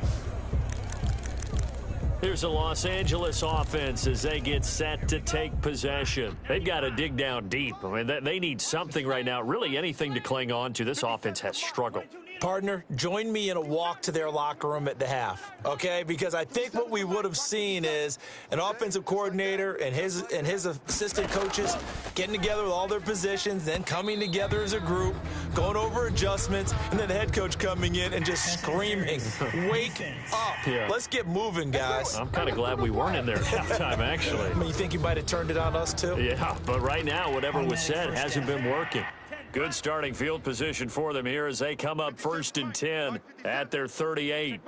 Here's the Los Angeles offense as they get set to take possession. They've got to dig down deep. I mean, they need something right now, really anything to cling on to. This offense has struggled. Partner, join me in a walk to their locker room at the half, okay? Because I think what we would have seen is an offensive coordinator and his assistant coaches getting together with all their positions, then coming together as a group, going over adjustments, and then the head coach coming in and just screaming, "Wake up. Yeah. Let's get moving, guys." I'm kind of glad we weren't in there at halftime, actually. I mean, you think you might have turned it on us, too? Yeah, but right now, whatever was said hasn't been working. Good starting field position for them here as they come up 1st and 10 at their 38.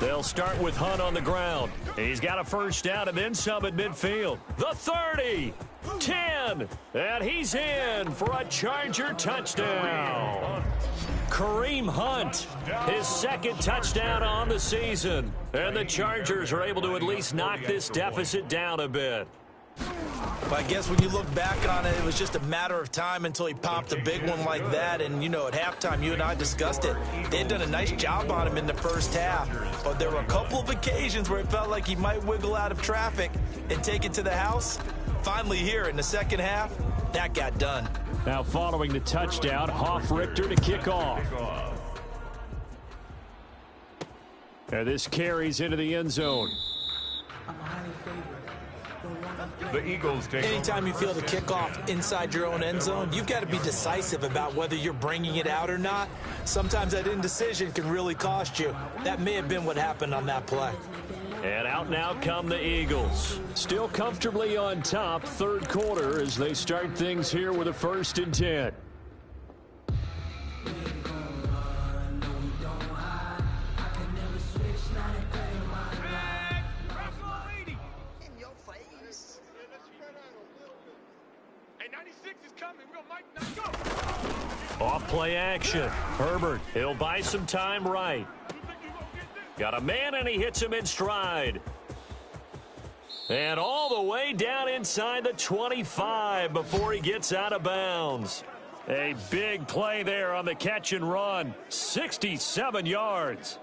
They'll start with Hunt on the ground. He's got a first down and then some at midfield. The 30, 10, and he's in for a Charger touchdown. Kareem Hunt, his 2nd touchdown on the season. And the Chargers are able to at least knock this deficit down a bit. But I guess when you look back on it, it was just a matter of time until he popped a big one like that. And, you know, at halftime, you and I discussed it. They had done a nice job on him in the first half. But there were a couple of occasions where it felt like he might wiggle out of traffic and take it to the house. Finally here in the second half, that got done. Now following the touchdown, Hoff-Richter to kick off. And this carries into the end zone. The Eagles take Anytime you feel the kickoff inside your own end zone, you've got to be decisive about whether you're bringing it out or not. Sometimes that indecision can really cost you. That may have been what happened on that play. And out now come the Eagles. Still comfortably on top, 3rd quarter as they start things here with a 1st and 10. Off play action. Herbert, he'll buy some time right. Got a man and he hits him in stride. And all the way down inside the 25 before he gets out of bounds. A big play there on the catch and run. 67 yards.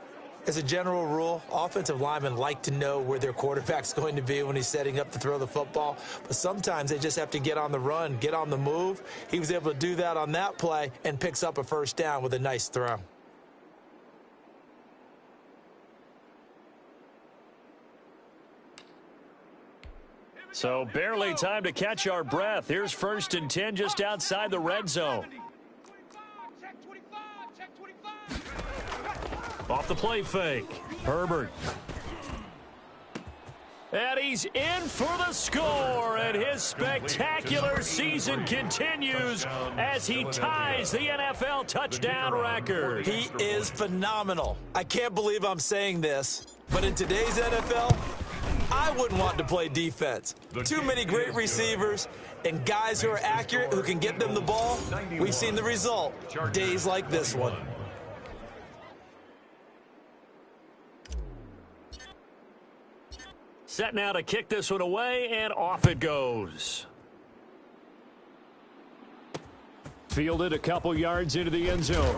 As a general rule, offensive linemen like to know where their quarterback's going to be when he's setting up to throw the football. But sometimes they just have to get on the run, get on the move. He was able to do that on that play and picks up a first down with a nice throw. So barely time to catch our breath. Here's 1st and 10 just outside the red zone. Off the play fake. Herbert. And he's in for the score, and his spectacular season continues as he ties the NFL touchdown record. He is phenomenal. I can't believe I'm saying this, but in today's NFL, I wouldn't want to play defense. Too many great receivers and guys who are accurate, who can get them the ball. We've seen the result. Days like this one. Set now to kick this one away, and off it goes. Fielded a couple yards into the end zone.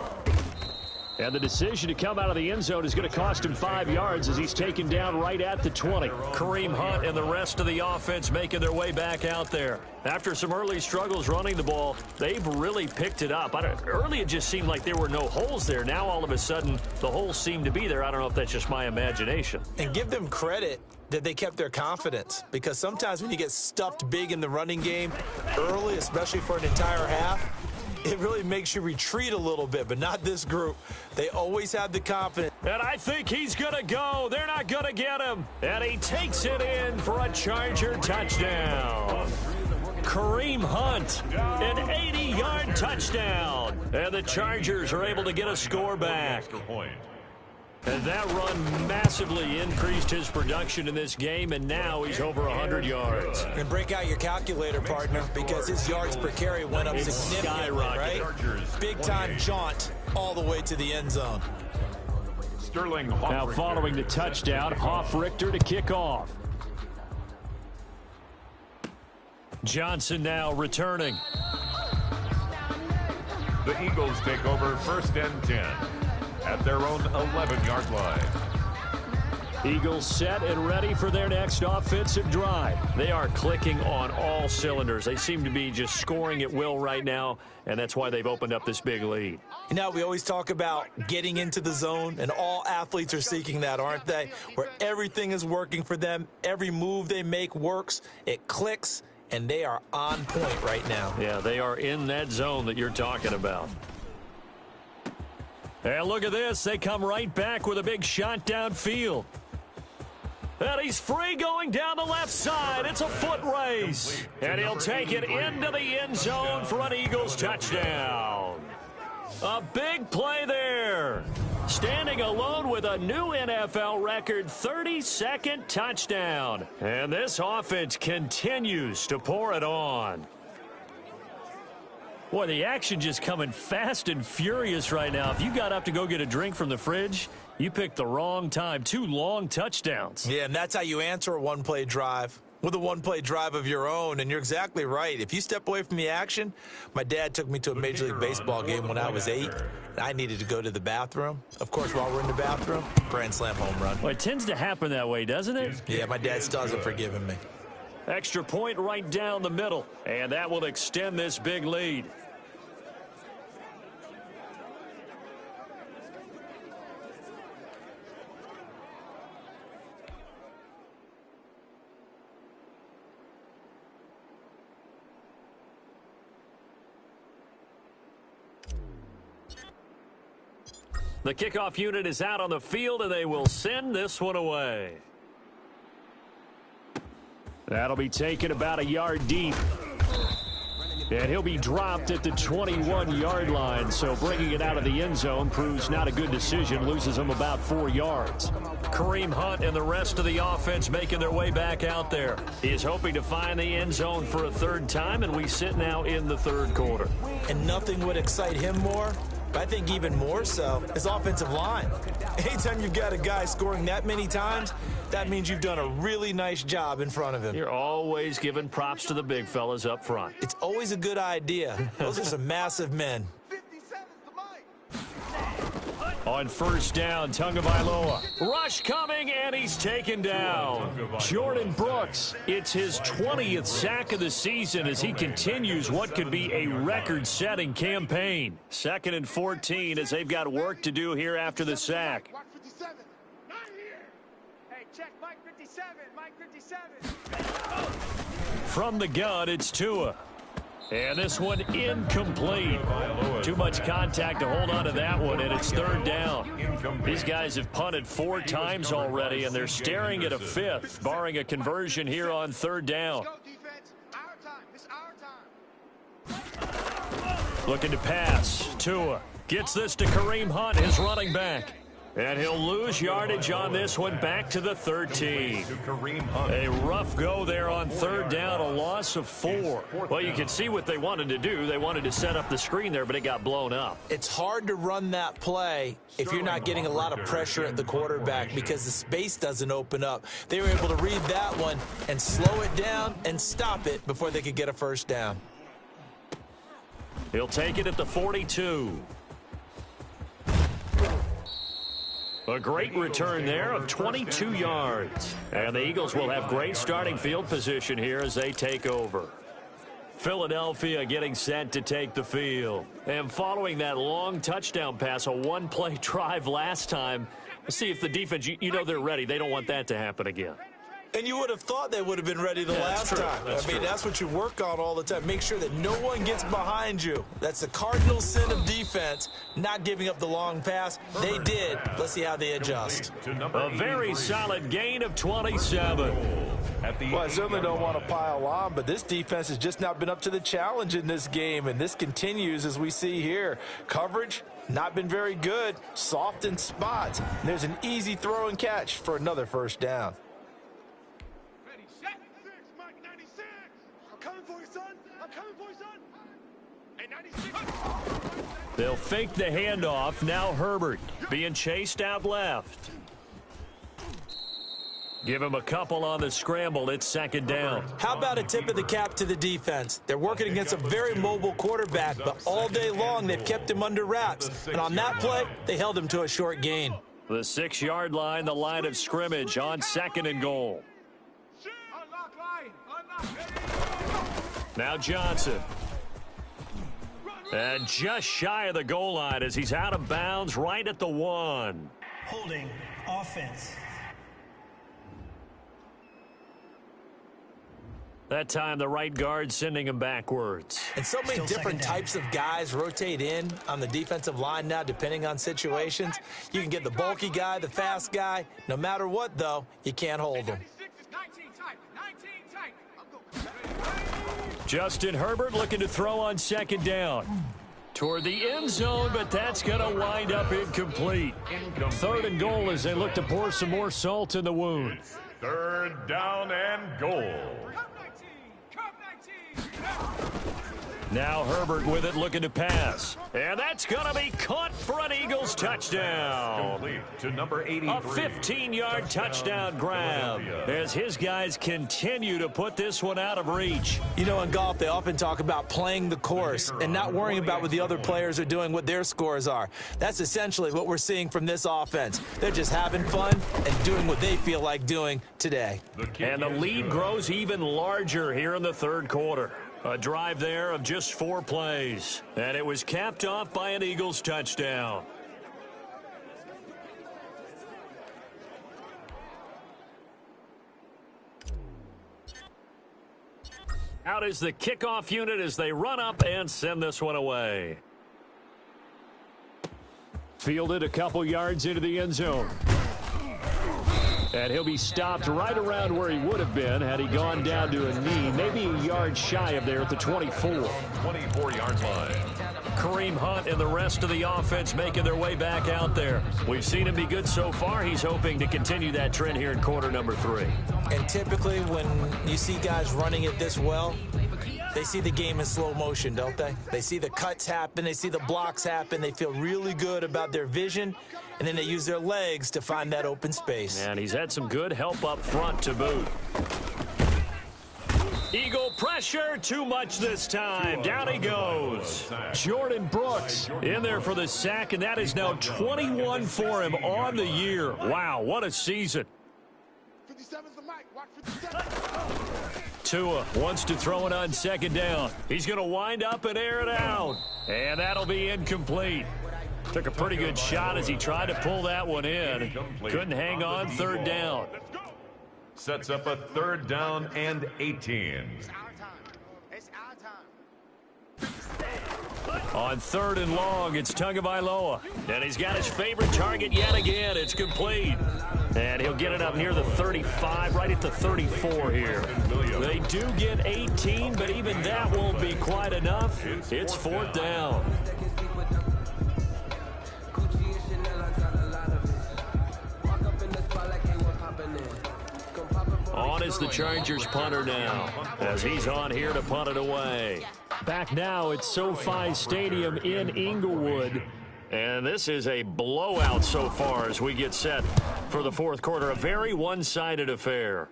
And the decision to come out of the end zone is going to cost him 5 yards as he's taken down right at the 20. Kareem Hunt and the rest of the offense making their way back out there. After some early struggles running the ball, they've really picked it up. Early it just seemed like there were no holes there. Now all of a sudden the holes seem to be there. I don't know if that's just my imagination. And give them credit that they kept their confidence, because sometimes when you get stuffed big in the running game early, especially for an entire half, it really makes you retreat a little bit, but not this group. They always have the confidence. And I think he's going to go. They're not going to get him. And he takes it in for a Charger touchdown. Kareem Hunt, an 80-yard touchdown. And the Chargers are able to get a score back. And that run massively increased his production in this game, and now he's over 100 yards. And break out your calculator, partner, because his yards per carry went up significantly, right? Big-time jaunt all the way to the end zone. Now following the touchdown, Hoff-Richter to kick off. Johnson now returning. The Eagles take over 1st and 10. At their own 11-yard line. Eagles set and ready for their next offensive drive. They are clicking on all cylinders. They seem to be just scoring at will right now, and that's why they've opened up this big lead. You know, we always talk about getting into the zone, and all athletes are seeking that, aren't they? Where everything is working for them, every move they make works, it clicks, and they are on point right now. Yeah, they are in that zone that you're talking about. And look at this. They come right back with a big shot downfield. And he's free going down the left side. It's a foot race. And he'll take it into the end zone for an Eagles touchdown. A big play there. Standing alone with a new NFL record 32nd touchdown. And this offense continues to pour it on. Boy, the action just coming fast and furious right now. If you got up to go get a drink from the fridge, you picked the wrong time. 2 long touchdowns. Yeah, and that's how you answer a one-play drive, with a one-play drive of your own. And you're exactly right. If you step away from the action, my dad took me to a Major League Baseball game when I was 8. And I needed to go to the bathroom. Of course, while we're in the bathroom, grand slam home run. Well, it tends to happen that way, doesn't it? Yeah, my dad still hasn't forgiven me. Extra point right down the middle. And that will extend this big lead. The kickoff unit is out on the field, and they will send this one away. That'll be taken about a yard deep. And he'll be dropped at the 21-yard line, so bringing it out of the end zone proves not a good decision, loses him about 4 yards. Kareem Hunt and the rest of the offense making their way back out there. He is hoping to find the end zone for a 3rd time, and we sit now in the 3rd quarter. And nothing would excite him more, but I think even more so, his offensive line. Anytime you've got a guy scoring that many times, that means you've done a really nice job in front of him. You're always giving props to the big fellas up front. It's always a good idea. Those are some massive men. 57's the mic. On 1st down, Tagovailoa. Rush coming, and he's taken down. Jordan Brooks, it's his 20th sack of the season as he continues what could be a record-setting campaign. 2nd and 14 as they've got work to do here after the sack. Mark 57. Not here. Hey, check Mike 57. Mike 57. From the gun, it's Tua. And this one incomplete. Too much contact to hold on to that one, and it's 3rd down. These guys have punted 4 times already, and they're staring at a 5th, barring a conversion here on 3rd down. Go, defense. Our time. It's our time. Looking to pass. Tua gets this to Kareem Hunt, his running back. And he'll lose yardage on this one back to the 13. A rough go there on 3rd down, a loss of 4. Well, you can see what they wanted to do. They wanted to set up the screen there, but it got blown up. It's hard to run that play if you're not getting a lot of pressure at the quarterback because the space doesn't open up. They were able to read that one and slow it down and stop it before they could get a 1st down. He'll take it at the 42. A great return there of 22 yards. And the Eagles will have great starting field position here as they take over. Philadelphia getting set to take the field. And following that long touchdown pass, a 1-play drive last time, let's see if the defense, you know they're ready. They don't want that to happen again. And you would have thought they would have been ready the last time. I mean, that's what you work on all the time. Make sure that no one gets behind you. That's the cardinal sin of defense, not giving up the long pass. They did. Let's see how they adjust. A very solid gain of 27. Well, I certainly don't want to pile on, but this defense has just not been up to the challenge in this game, and this continues as we see here. Coverage, not been very good. Soft in spots. And there's an easy throw and catch for another 1st down. They'll fake the handoff. Now Herbert being chased out left. Give him a couple on the scramble. It's 2nd down. How about a tip of the cap to the defense? They're working against a very mobile quarterback, but all day long they've kept him under wraps. And on that play, they held him to a short gain. The 6-yard line, the line of scrimmage on 2nd and goal. Now Johnson. And just shy of the goal line as he's out of bounds right at the 1. Holding offense. That time, the right guard sending him backwards. And so many different types of guys rotate in on the defensive line now, depending on situations. You can get the bulky guy, the fast guy. No matter what, though, you can't hold them. Justin Herbert looking to throw on second down. Toward the end zone, but that's going to wind up incomplete. Third and goal as they look to pour some more salt in the wound. Third down and goal. Now Herbert with it, looking to pass. And that's going to be caught for an Eagles touchdown. Complete to number 83. A 15-yard touchdown grab as his guys continue to put this one out of reach. You know, in golf, they often talk about playing the course and not worrying about what the other players are doing, what their scores are. That's essentially what we're seeing from this offense. They're just having fun and doing what they feel like doing today. And the lead grows even larger here in the third quarter. A drive there of just 4 plays. And it was capped off by an Eagles touchdown. Out is the kickoff unit as they run up and send this one away. Fielded a couple yards into the end zone. And he'll be stopped right around where he would have been had he gone down to a knee, maybe a yard shy of there at the 24. 24-yard line. Kareem Hunt and the rest of the offense making their way back out there. We've seen him be good so far. He's hoping to continue that trend here in quarter number 3. And typically when you see guys running it this well, they see the game in slow motion, don't they? They see the cuts happen. They see the blocks happen. They feel really good about their vision, and then they use their legs to find that open space. And he's had some good help up front to boot. Eagle pressure, too much this time. Down he goes. Jordan Brooks in there for the sack, and that is now 21 for him on the year. Wow, what a season. 57's the mic. Watch 57. Tua wants to throw it on second down. He's going to wind up and air it out. And that'll be incomplete. Took a pretty good shot as he tried to pull that one in. Couldn't hang on third down. Sets up a third down and 18. It's our time. On third and long, it's Tagovailoa. And he's got his favorite target yet again. It's complete. And he'll get it up near the 35, right at the 34 here. They do get 18, but even that won't be quite enough. It's fourth down. On is the Chargers punter now, as he's on here to punt it away. Back now at SoFi Stadium in Inglewood. And this is a blowout so far as we get set for the fourth quarter. A very one-sided affair.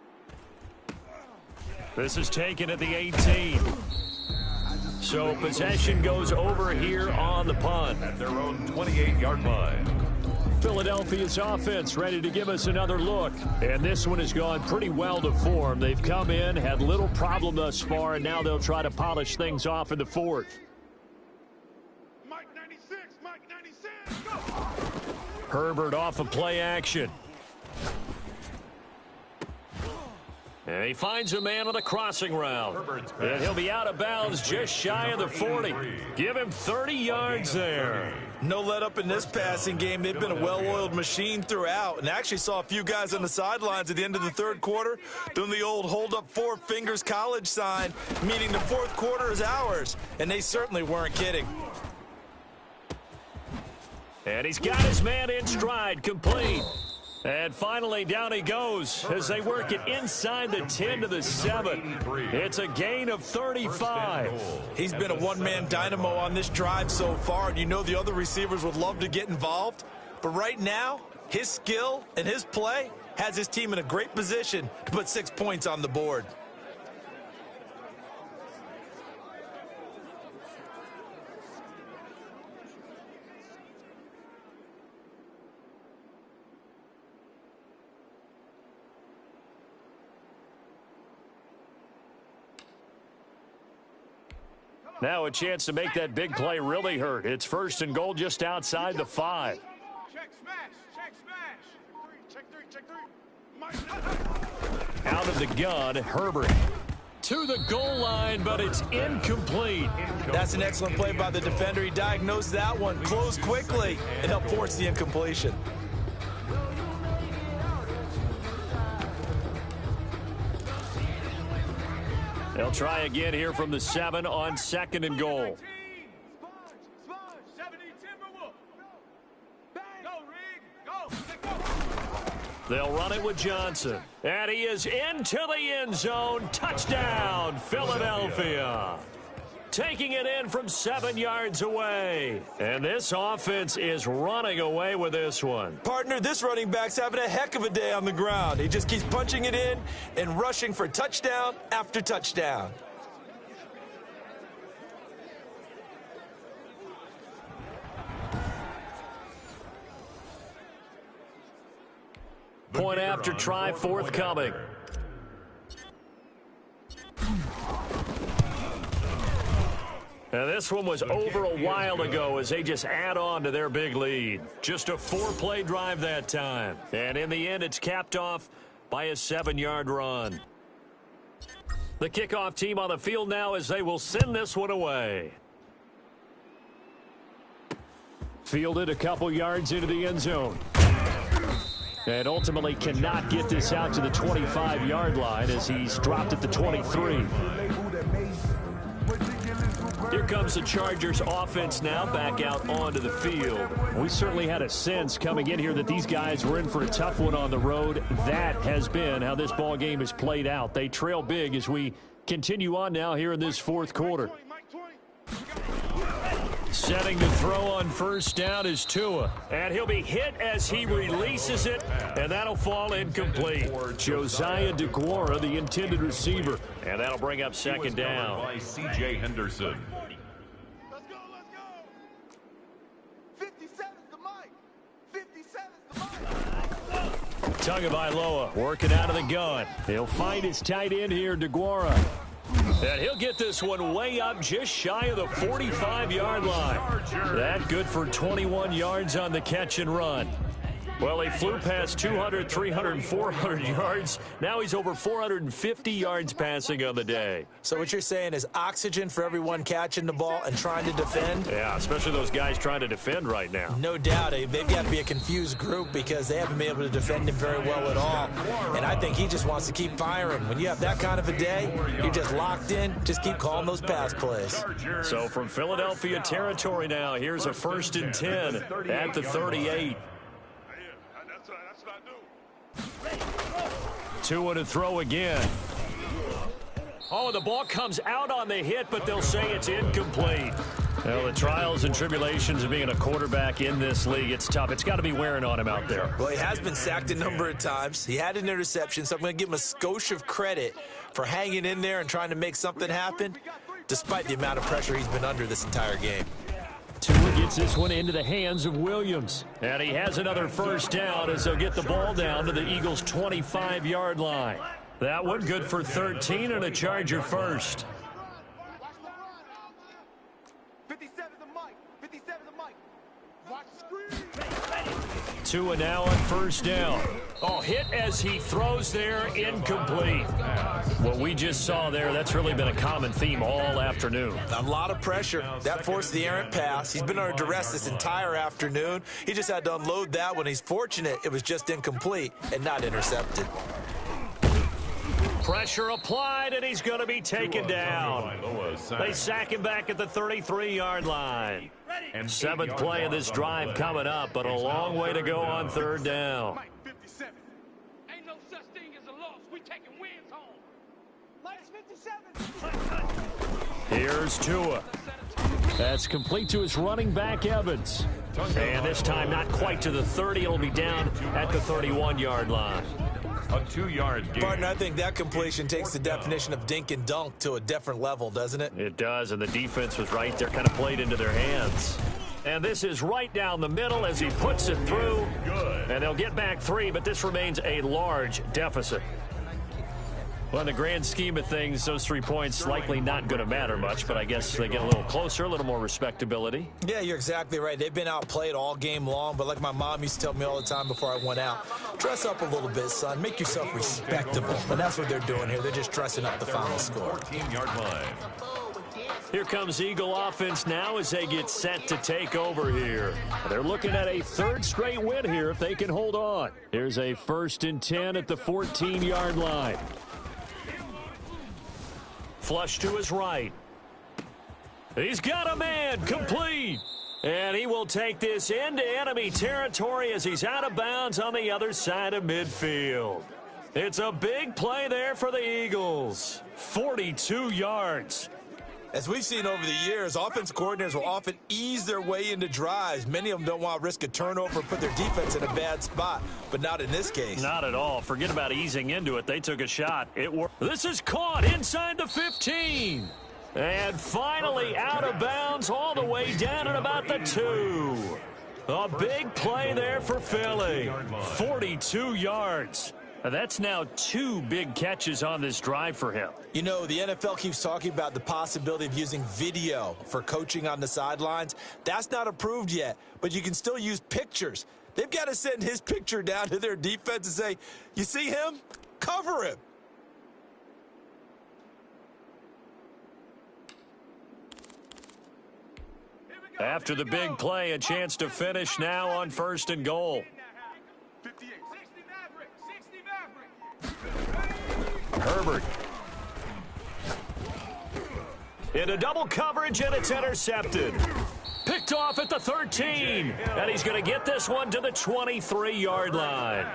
This is taken at the 18. So possession goes over here on the punt. At their own 28-yard line. Philadelphia's offense ready to give us another look. And this one has gone pretty well to form. They've come in, had little problem thus far, and now they'll try to polish things off in the fourth. Mike 96, Mike 96, go! Herbert off of play action. And he finds a man on the crossing route. And he'll be out of bounds just shy of the 40. Give him 30 yards there. No let up in this passing game. They've been a well-oiled machine throughout, and actually saw a few guys on the sidelines at the end of the third quarter doing the old hold up 4 fingers college sign, meaning the fourth quarter is ours, and they certainly weren't kidding. And he's got his man in stride, complete. And finally, down he goes as they work it inside the 10 to the 7. It's a gain of 35. He's been a one-man dynamo on this drive so far, and you know the other receivers would love to get involved. But right now, his skill and his play has his team in a great position to put 6 points on the board. Now a chance to make that big play really hurt. It's first and goal just outside the 5. Check smash, check smash. Check three. Mike. Out of the gun, Herbert. to the goal line, but it's incomplete. That's an excellent play by the defender. He diagnosed that one, closed quickly, and helped force the incompletion. They'll try again here from the 7 on 2nd and goal. They'll run it with Johnson. And he is into the end zone. Touchdown, Philadelphia. Taking it in from 7 yards away. And this offense is running away with this one. Partner, this running back's having a heck of a day on the ground. He just keeps punching it in and rushing for touchdown after touchdown. Point after try forthcoming. And this one was over a while ago as they just add on to their big lead. Just a 4-play drive that time. And in the end, it's capped off by a 7-yard run. The kickoff team on the field now as they will send this one away. Fielded a couple yards into the end zone. And ultimately cannot get this out to the 25-yard line as he's dropped at the 23. Here comes the Chargers offense now back out onto the field. We certainly had a sense coming in here that these guys were in for a tough one on the road. That has been how this ball game has played out. They trail big as we continue on now here in this 4th quarter. Setting the throw on first down is Tua. And he'll be hit as he releases it, and that'll fall incomplete. Josiah DeGuara, the intended receiver. And that'll bring up 2nd down. By C.J. Henderson. Let's go, let's go. 57's the mic. 57's the mic. Tagovailoa working out of the gun. He'll find his tight end here, DeGuara. And he'll get this one way up just shy of the 45-yard line. That good for 21 yards on the catch and run. Well, he flew past 200, 300, 400 yards. Now he's over 450 yards passing on the day. So what you're saying is oxygen for everyone catching the ball and trying to defend? Yeah, especially those guys trying to defend right now. No doubt. They've got to be a confused group because they haven't been able to defend him very well at all. And I think he just wants to keep firing. When you have that kind of a day, you're just locked in. Just keep calling those pass plays. So from Philadelphia territory now, here's a 1st and 10 at the 38. Tua to throw again. Oh, the ball comes out on the hit, but they'll say it's incomplete. Well, the trials and tribulations of being a quarterback in this league, it's tough. It's got to be wearing on him out there. Well, he has been sacked a number of times. He had an interception, so I'm going to give him a skosh of credit for hanging in there and trying to make something happen, despite the amount of pressure he's been under this entire game. Tua gets this one into the hands of Williams. And he has another 1st down as they'll get the ball down to the Eagles' 25-yard line. That one good for 13 and a Charger first. 57's the mic. 57's the mic. Watch the screen. Tua now on 1st down. Oh, hit as he throws there, incomplete. What we just saw there, that's really been a common theme all afternoon. A lot of pressure. That forced the errant pass. He's been under duress this entire afternoon. He just had to unload that one. He's fortunate it was just incomplete and not intercepted. Pressure applied, and he's going to be taken down. They sack him back at the 33-yard line. 7th play of this drive coming up, but a long way to go on 3rd down. Ain't no such thing as a loss. We taking wins home. Minus 57. Here's Tua. That's complete to his running back, Evans. And this time not quite to the 30. It'll be down at the 31-yard line. A 2-yard gain. Partner, I think that completion takes the definition of dink and dunk to a different level, doesn't it? It does, and the defense was right there, kind of played into their hands. And this is right down the middle as he puts it through. And they'll get back 3, but this remains a large deficit. Well, in the grand scheme of things, those 3 points likely not going to matter much, but I guess they get a little closer, a little more respectability. Yeah, you're exactly right. They've been outplayed all game long, but like my mom used to tell me all the time before I went out, dress up a little bit, son. Make yourself respectable. And that's what they're doing here. They're just dressing up the final score. 14-yard line. Here comes Eagle offense now as they get set to take over here. They're looking at a third straight win here if they can hold on. Here's a 1st and 10 at the 14-yard line. Flush to his right. He's got a man, complete. And he will take this into enemy territory as he's out of bounds on the other side of midfield. It's a big play there for the Eagles. 42 yards. As we've seen over the years, offensive coordinators will often ease their way into drives. Many of them don't want to risk a turnover or put their defense in a bad spot, but not in this case. Not at all. Forget about easing into it. They took a shot. It worked. This is caught inside the 15. And finally out of bounds all the way down at about the 2. A big play there for Philly. 42 yards. That's now 2 big catches on this drive for him. You know, the NFL keeps talking about the possibility of using video for coaching on the sidelines. That's not approved yet, but you can still use pictures. They've got to send his picture down to their defense and say, you see him? Cover him. After the big play, a chance to finish now on 1st and goal. Herbert. Into double coverage, and it's intercepted. Picked off at the 13. And he's going to get this one to the 23-yard line.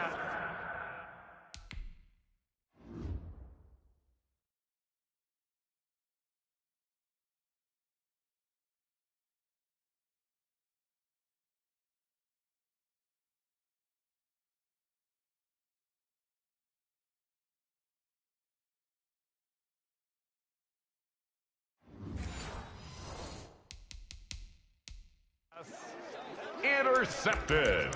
Intercepted.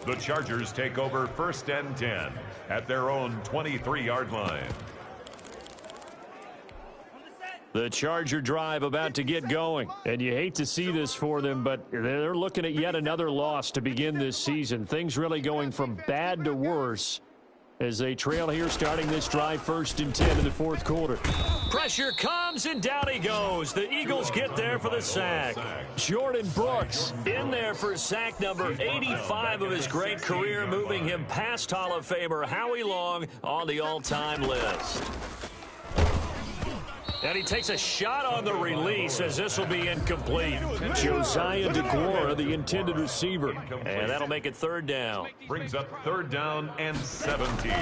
The Chargers take over 1st and 10 at their own 23-yard line. The Charger drive about to get going. And you hate to see this for them, but they're looking at yet another loss to begin this season. Things really going from bad to worse as they trail here starting this drive 1st and 10 in the 4th quarter. Pressure comes and down he goes. The Eagles get there for the sack. Jordan Brooks in there for sack number 85 of his great career, moving him past Hall of Famer Howie Long on the all-time list. And he takes a shot on the release as this will be incomplete. Josiah DeGuara, the intended receiver. And that'll make it 3rd down. Brings up 3rd down and 17.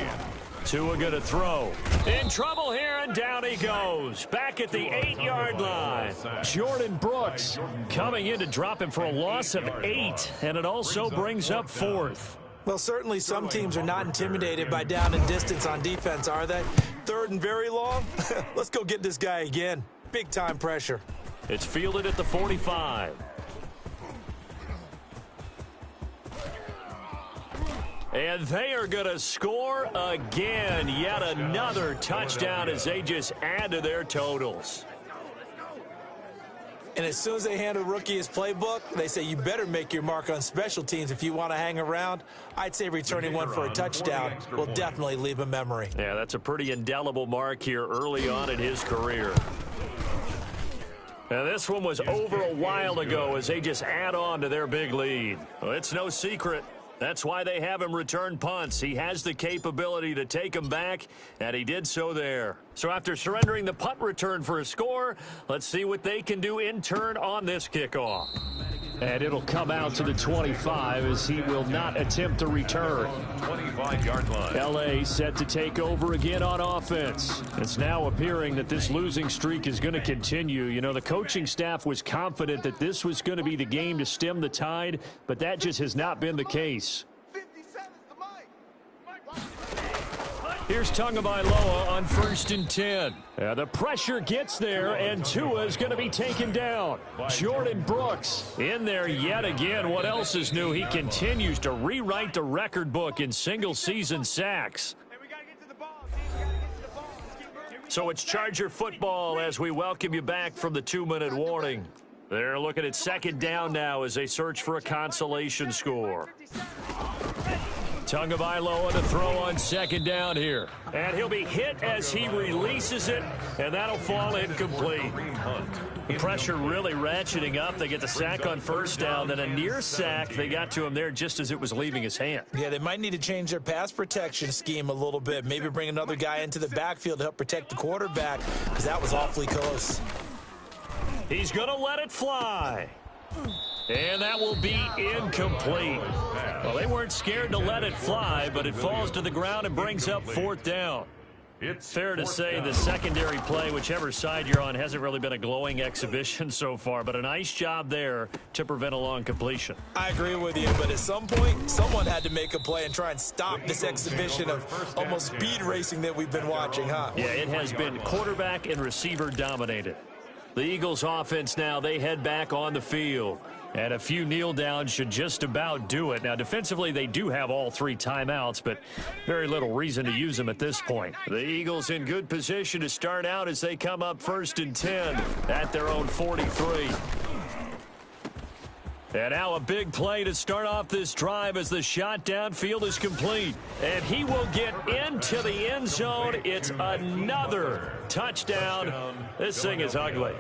Tua going to throw. In trouble here, and down he goes. Back at the 8-yard line. Jordan Brooks coming in to drop him for a loss of 8. And it also brings up 4th. Well, certainly some teams are not intimidated by down and distance on defense, are they? 3rd and very long? Let's go get this guy again. Big-time pressure. It's fielded at the 45. And they are going to score again. Yet another touchdown as they just add to their totals. And as soon as they hand a rookie his playbook, they say you better make your mark on special teams if you want to hang around. I'd say returning one for a touchdown will definitely leave a memory. Yeah, that's a pretty indelible mark here early on in his career. Now, this one was over a while ago as they just add on to their big lead. Well, it's no secret. That's why they have him return punts. He has the capability to take them back, and he did so there. So after surrendering the punt return for a score, let's see what they can do in turn on this kickoff. And it'll come out to the 25 as he will not attempt to return. 25-yard line. L.A. set to take over again on offense. It's now appearing that this losing streak is going to continue. You know, the coaching staff was confident that this was going to be the game to stem the tide, but that just has not been the case. Here's Tagovailoa on 1st and 10. The pressure gets there, and Tua is going to be taken down. Jordan Brooks in there yet again. What else is new? He continues to rewrite the record book in single-season sacks. So it's Charger football as we welcome you back from the 2-minute warning. They're looking at second down now as they search for a consolation score. Tagovailoa to throw on second down here. And he'll be hit as he releases it, and that'll fall incomplete. The pressure really ratcheting up. They get the sack on first down, then a near sack. They got to him there just as it was leaving his hand. Yeah, they might need to change their pass protection scheme a little bit. Maybe bring another guy into the backfield to help protect the quarterback, because that was awfully close. He's going to let it fly. And that will be incomplete. Well, they weren't scared to let it fly, but it falls to the ground and brings up fourth down. It's fair to say the secondary play, whichever side you're on, hasn't really been a glowing exhibition so far, but a nice job there to prevent a long completion. I agree with you, but at some point, someone had to make a play and try and stop this exhibition of almost speed racing that we've been watching, huh? Yeah, it has been quarterback and receiver dominated. The Eagles offense now, they head back on the field. And a few kneel downs should just about do it. Now, defensively, they do have all 3 timeouts, but very little reason to use them at this point. The Eagles in good position to start out as they come up 1st and 10 at their own 43. And now a big play to start off this drive as the shot downfield is complete. And he will get into the end zone. It's another touchdown. This thing is ugly.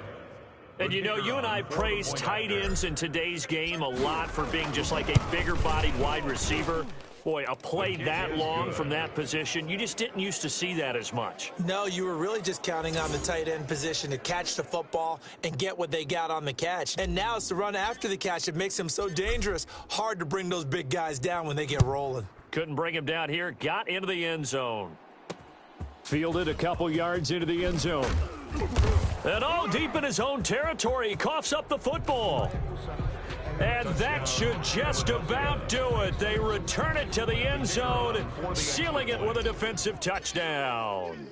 And, you know, you and I praise tight ends in today's game a lot for being just like a bigger-bodied wide receiver. Boy, a play that long from that position, you just didn't used to see that as much. No, you were really just counting on the tight end position to catch the football and get what they got on the catch. And now it's the run after the catch that makes him so dangerous. Hard to bring those big guys down when they get rolling. Couldn't bring him down here. Got into the end zone. Fielded a couple yards into the end zone. And all deep in his own territory, he coughs up the football. And that should just about do it. They return it to the end zone, sealing it with a defensive touchdown.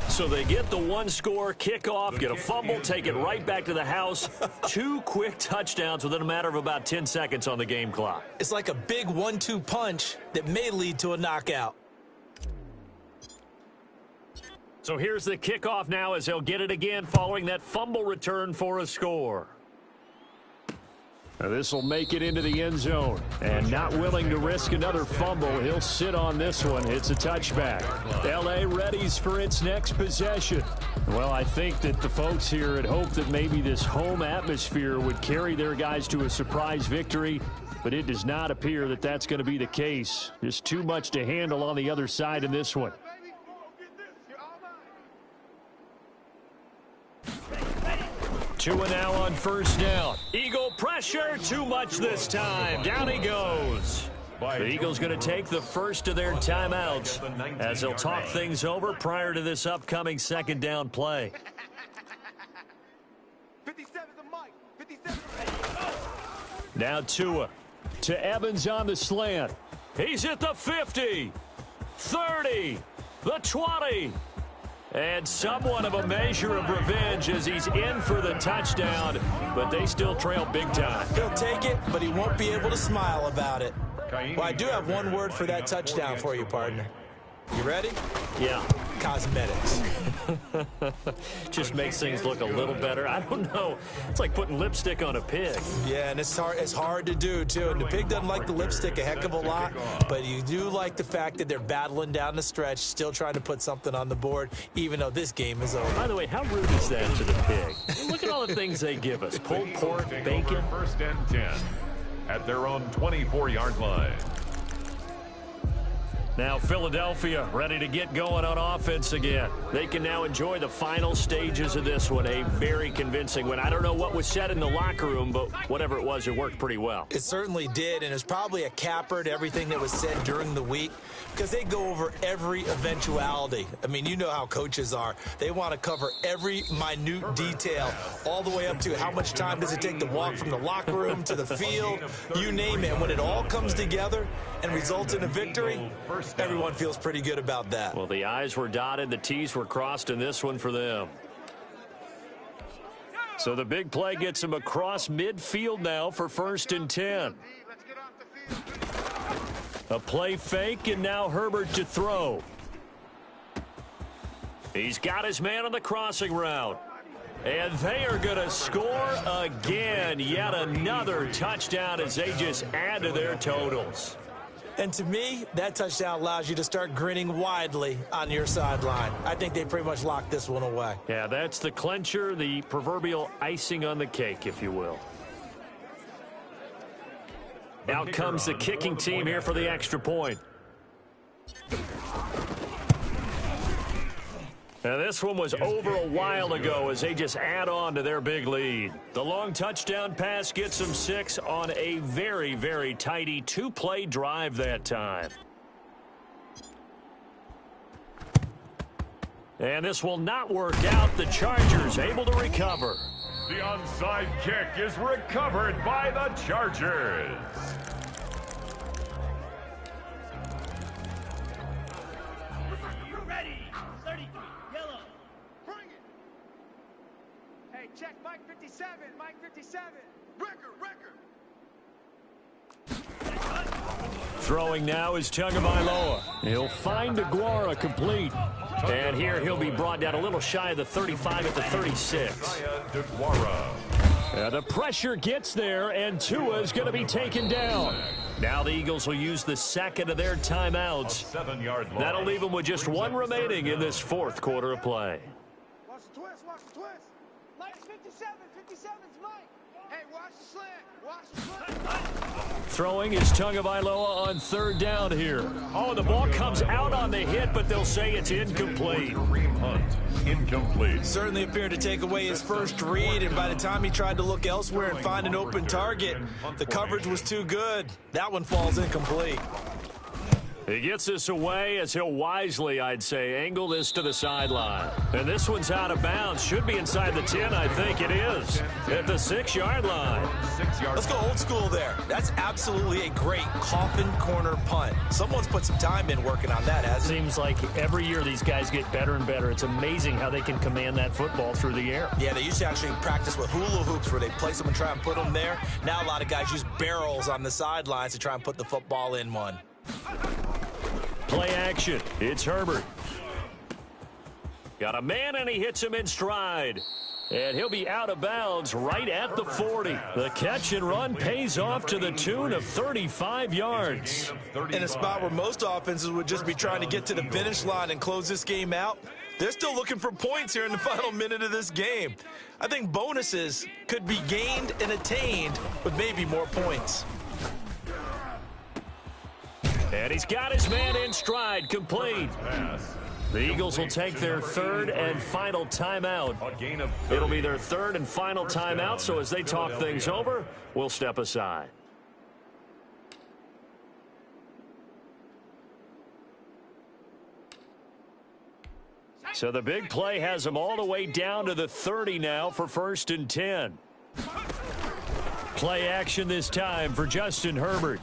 So they get the one-score kickoff, get a fumble, take it right back to the house. 2 quick touchdowns within a matter of about 10 seconds on the game clock. It's like a big 1-2 punch that may lead to a knockout. So here's the kickoff now as they'll get it again following that fumble return for a score. Now this will make it into the end zone. And not willing to risk another fumble, he'll sit on this one. It's a touchback. L.A. readies for its next possession. Well, I think that the folks here had hoped that maybe this home atmosphere would carry their guys to a surprise victory, but it does not appear that that's going to be the case. There's too much to handle on the other side in this one. Two and now on first down. Eagle pressure, too much this time. Down he goes. The Eagles going to take the first of their timeouts as they'll talk things over prior to this upcoming second down play. 57 the mic. 57. Now Tua to Evans on the slant. He's at the 50, 30, the 20. And somewhat of a measure of revenge as he's in for the touchdown, but they still trail big time. He'll take it, but he won't be able to smile about it. Well, I do have one word for that touchdown for you, partner. You ready? Yeah. Cosmetics. Just makes things look a little better. I don't know. It's like putting lipstick on a pig. Yeah, and it's hard to do, too. And the pig doesn't like the lipstick a heck of a lot, but you do like the fact that they're battling down the stretch, still trying to put something on the board, even though this game is over. By the way, how rude is that to the pig? Look at all the things they give us. Pulled pork, bacon. 1st and 10 at their own 24-yard line. Now Philadelphia ready to get going on offense again. They can now enjoy the final stages of this one. A very convincing win. I don't know what was said in the locker room, but whatever it was, it worked pretty well. It certainly did, and it's probably a capper to everything that was said during the week because they go over every eventuality. I mean, you know how coaches are. They want to cover every minute detail all the way up to how much time does it take to walk from the locker room to the field, you name it. When it all comes together and results in a victory, everyone feels pretty good about that. Well, the I's were dotted, the T's were crossed in this one for them. So the big play gets him across midfield now for 1st and 10. A play fake, and now Herbert to throw. He's got his man on the crossing route. And they are going to score again. Yet another touchdown as they just add to their totals. And to me, that touchdown allows you to start grinning widely on your sideline. I think they pretty much locked this one away. Yeah, that's the clincher, the proverbial icing on the cake, if you will. Out comes the kicking team here for the extra point. Now, this one was over a while ago as they just add on to their big lead. The long touchdown pass gets them 6 on a very, very tidy 2-play drive that time. And this will not work out. The Chargers able to recover. The onside kick is recovered by the Chargers. Check Mike 57, Mike 57. Record. Throwing now is Tagovailoa. He'll find Aguara complete. And here he'll be brought down a little shy of the 35 at the 36. The pressure gets there, and Tua is going to be taken down. Now the Eagles will use the second of their timeouts. That'll leave them with just one remaining in this fourth quarter of play. Watch the twist. Mike's 57, 57's Mike. Hey, watch the slant. Throwing is Tagovailoa on third down here. Oh, the ball comes out on the hit, but they'll say it's incomplete. Incomplete. Certainly appeared to take away his first read, and by the time he tried to look elsewhere and find an open target, the coverage was too good. That one falls incomplete. He gets this away as he'll wisely, I'd say, angle this to the sideline. And this one's out of bounds. Should be inside the 10, I think it is. At the 6-yard line. Let's go old school there. That's absolutely a great coffin corner punt. Someone's put some time in working on that, hasn't it? Seems like every year these guys get better and better. It's amazing how they can command that football through the air. Yeah, they used to actually practice with hula hoops where they place them and try and put them there. Now a lot of guys use barrels on the sidelines to try and put the football in one. Play action. It's Herbert. Got a man, and he hits him in stride. And he'll be out of bounds right at the 40. The catch and run pays off to the tune of 35 yards. In a spot where most offenses would just be trying to get to the finish line and close this game out, they're still looking for points here in the final minute of this game. I think bonuses could be gained and attained with maybe more points. And he's got his man in stride, complete. The Eagles will take their third and final timeout. It'll be their third and final timeout, so as they talk things over, we'll step aside. So the big play has them all the way down to the 30 now for 1st and 10. Play action this time for Justin Herbert.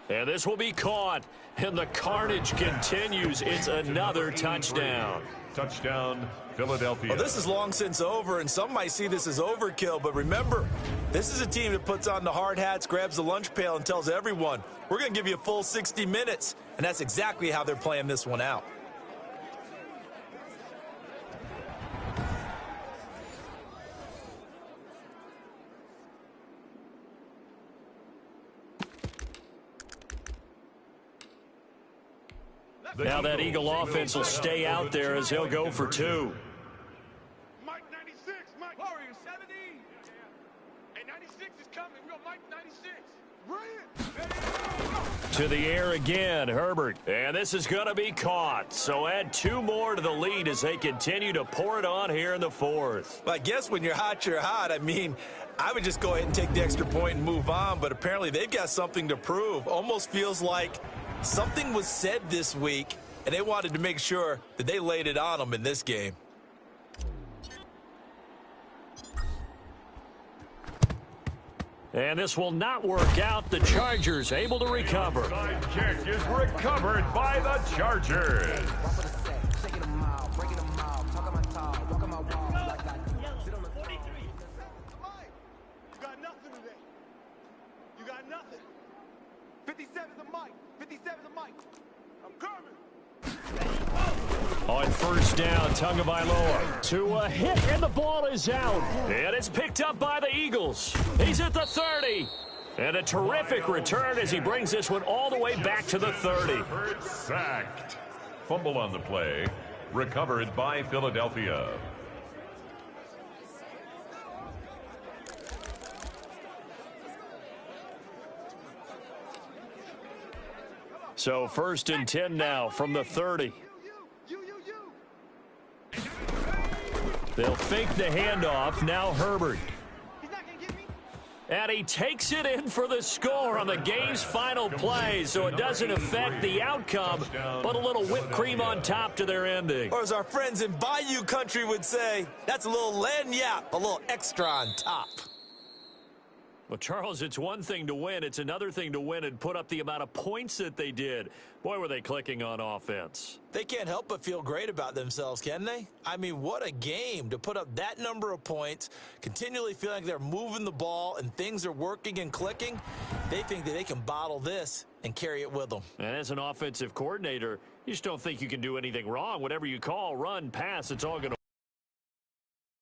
And this will be caught, and the carnage continues. It's another touchdown. Touchdown, Philadelphia. Well, this is long since over, and some might see this as overkill, but remember, this is a team that puts on the hard hats, grabs the lunch pail, and tells everyone, we're going to give you a full 60 minutes, and that's exactly how they're playing this one out. Now that Eagle offense will stay out there as he'll go for 2. Mike 96, Mike. What are you, 70? Hey, 96 is coming. We got Mike 96. Brilliant. To the air again, Herbert. And this is going to be caught. So add 2 more to the lead as they continue to pour it on here in the 4th. Well, I guess when you're hot, you're hot. I mean, I would just go ahead and take the extra point and move on, but apparently they've got something to prove. Almost feels like something was said this week, and they wanted to make sure that they laid it on them in this game. And this will not work out. The Chargers able to recover. Side kick is recovered by the Chargers. You got nothing today. You got nothing. 57's a Mike. 57's a Mike. I'm coming. On first down, Tagovailoa to a hit, and the ball is out. And it's picked up by the Eagles. He's at the 30. And a terrific return as he brings this one all the way back to the 30. Sacked. Fumble on the play. Recovered by Philadelphia. So first and 10 now from the 30. They'll fake the handoff. Now Herbert. And he takes it in for the score on the game's final play, so it doesn't affect the outcome, but a little whipped cream on top to their ending. Or as our friends in Bayou Country would say, that's a little lagniappe, a little extra on top. Well, Charles, it's one thing to win. It's another thing to win and put up the amount of points that they did. Boy, were they clicking on offense. They can't help but feel great about themselves, can they? I mean, what a game to put up that number of points, continually feeling like they're moving the ball and things are working and clicking. They think that they can bottle this and carry it with them. And as an offensive coordinator, you just don't think you can do anything wrong. Whatever you call, run, pass, it's all going to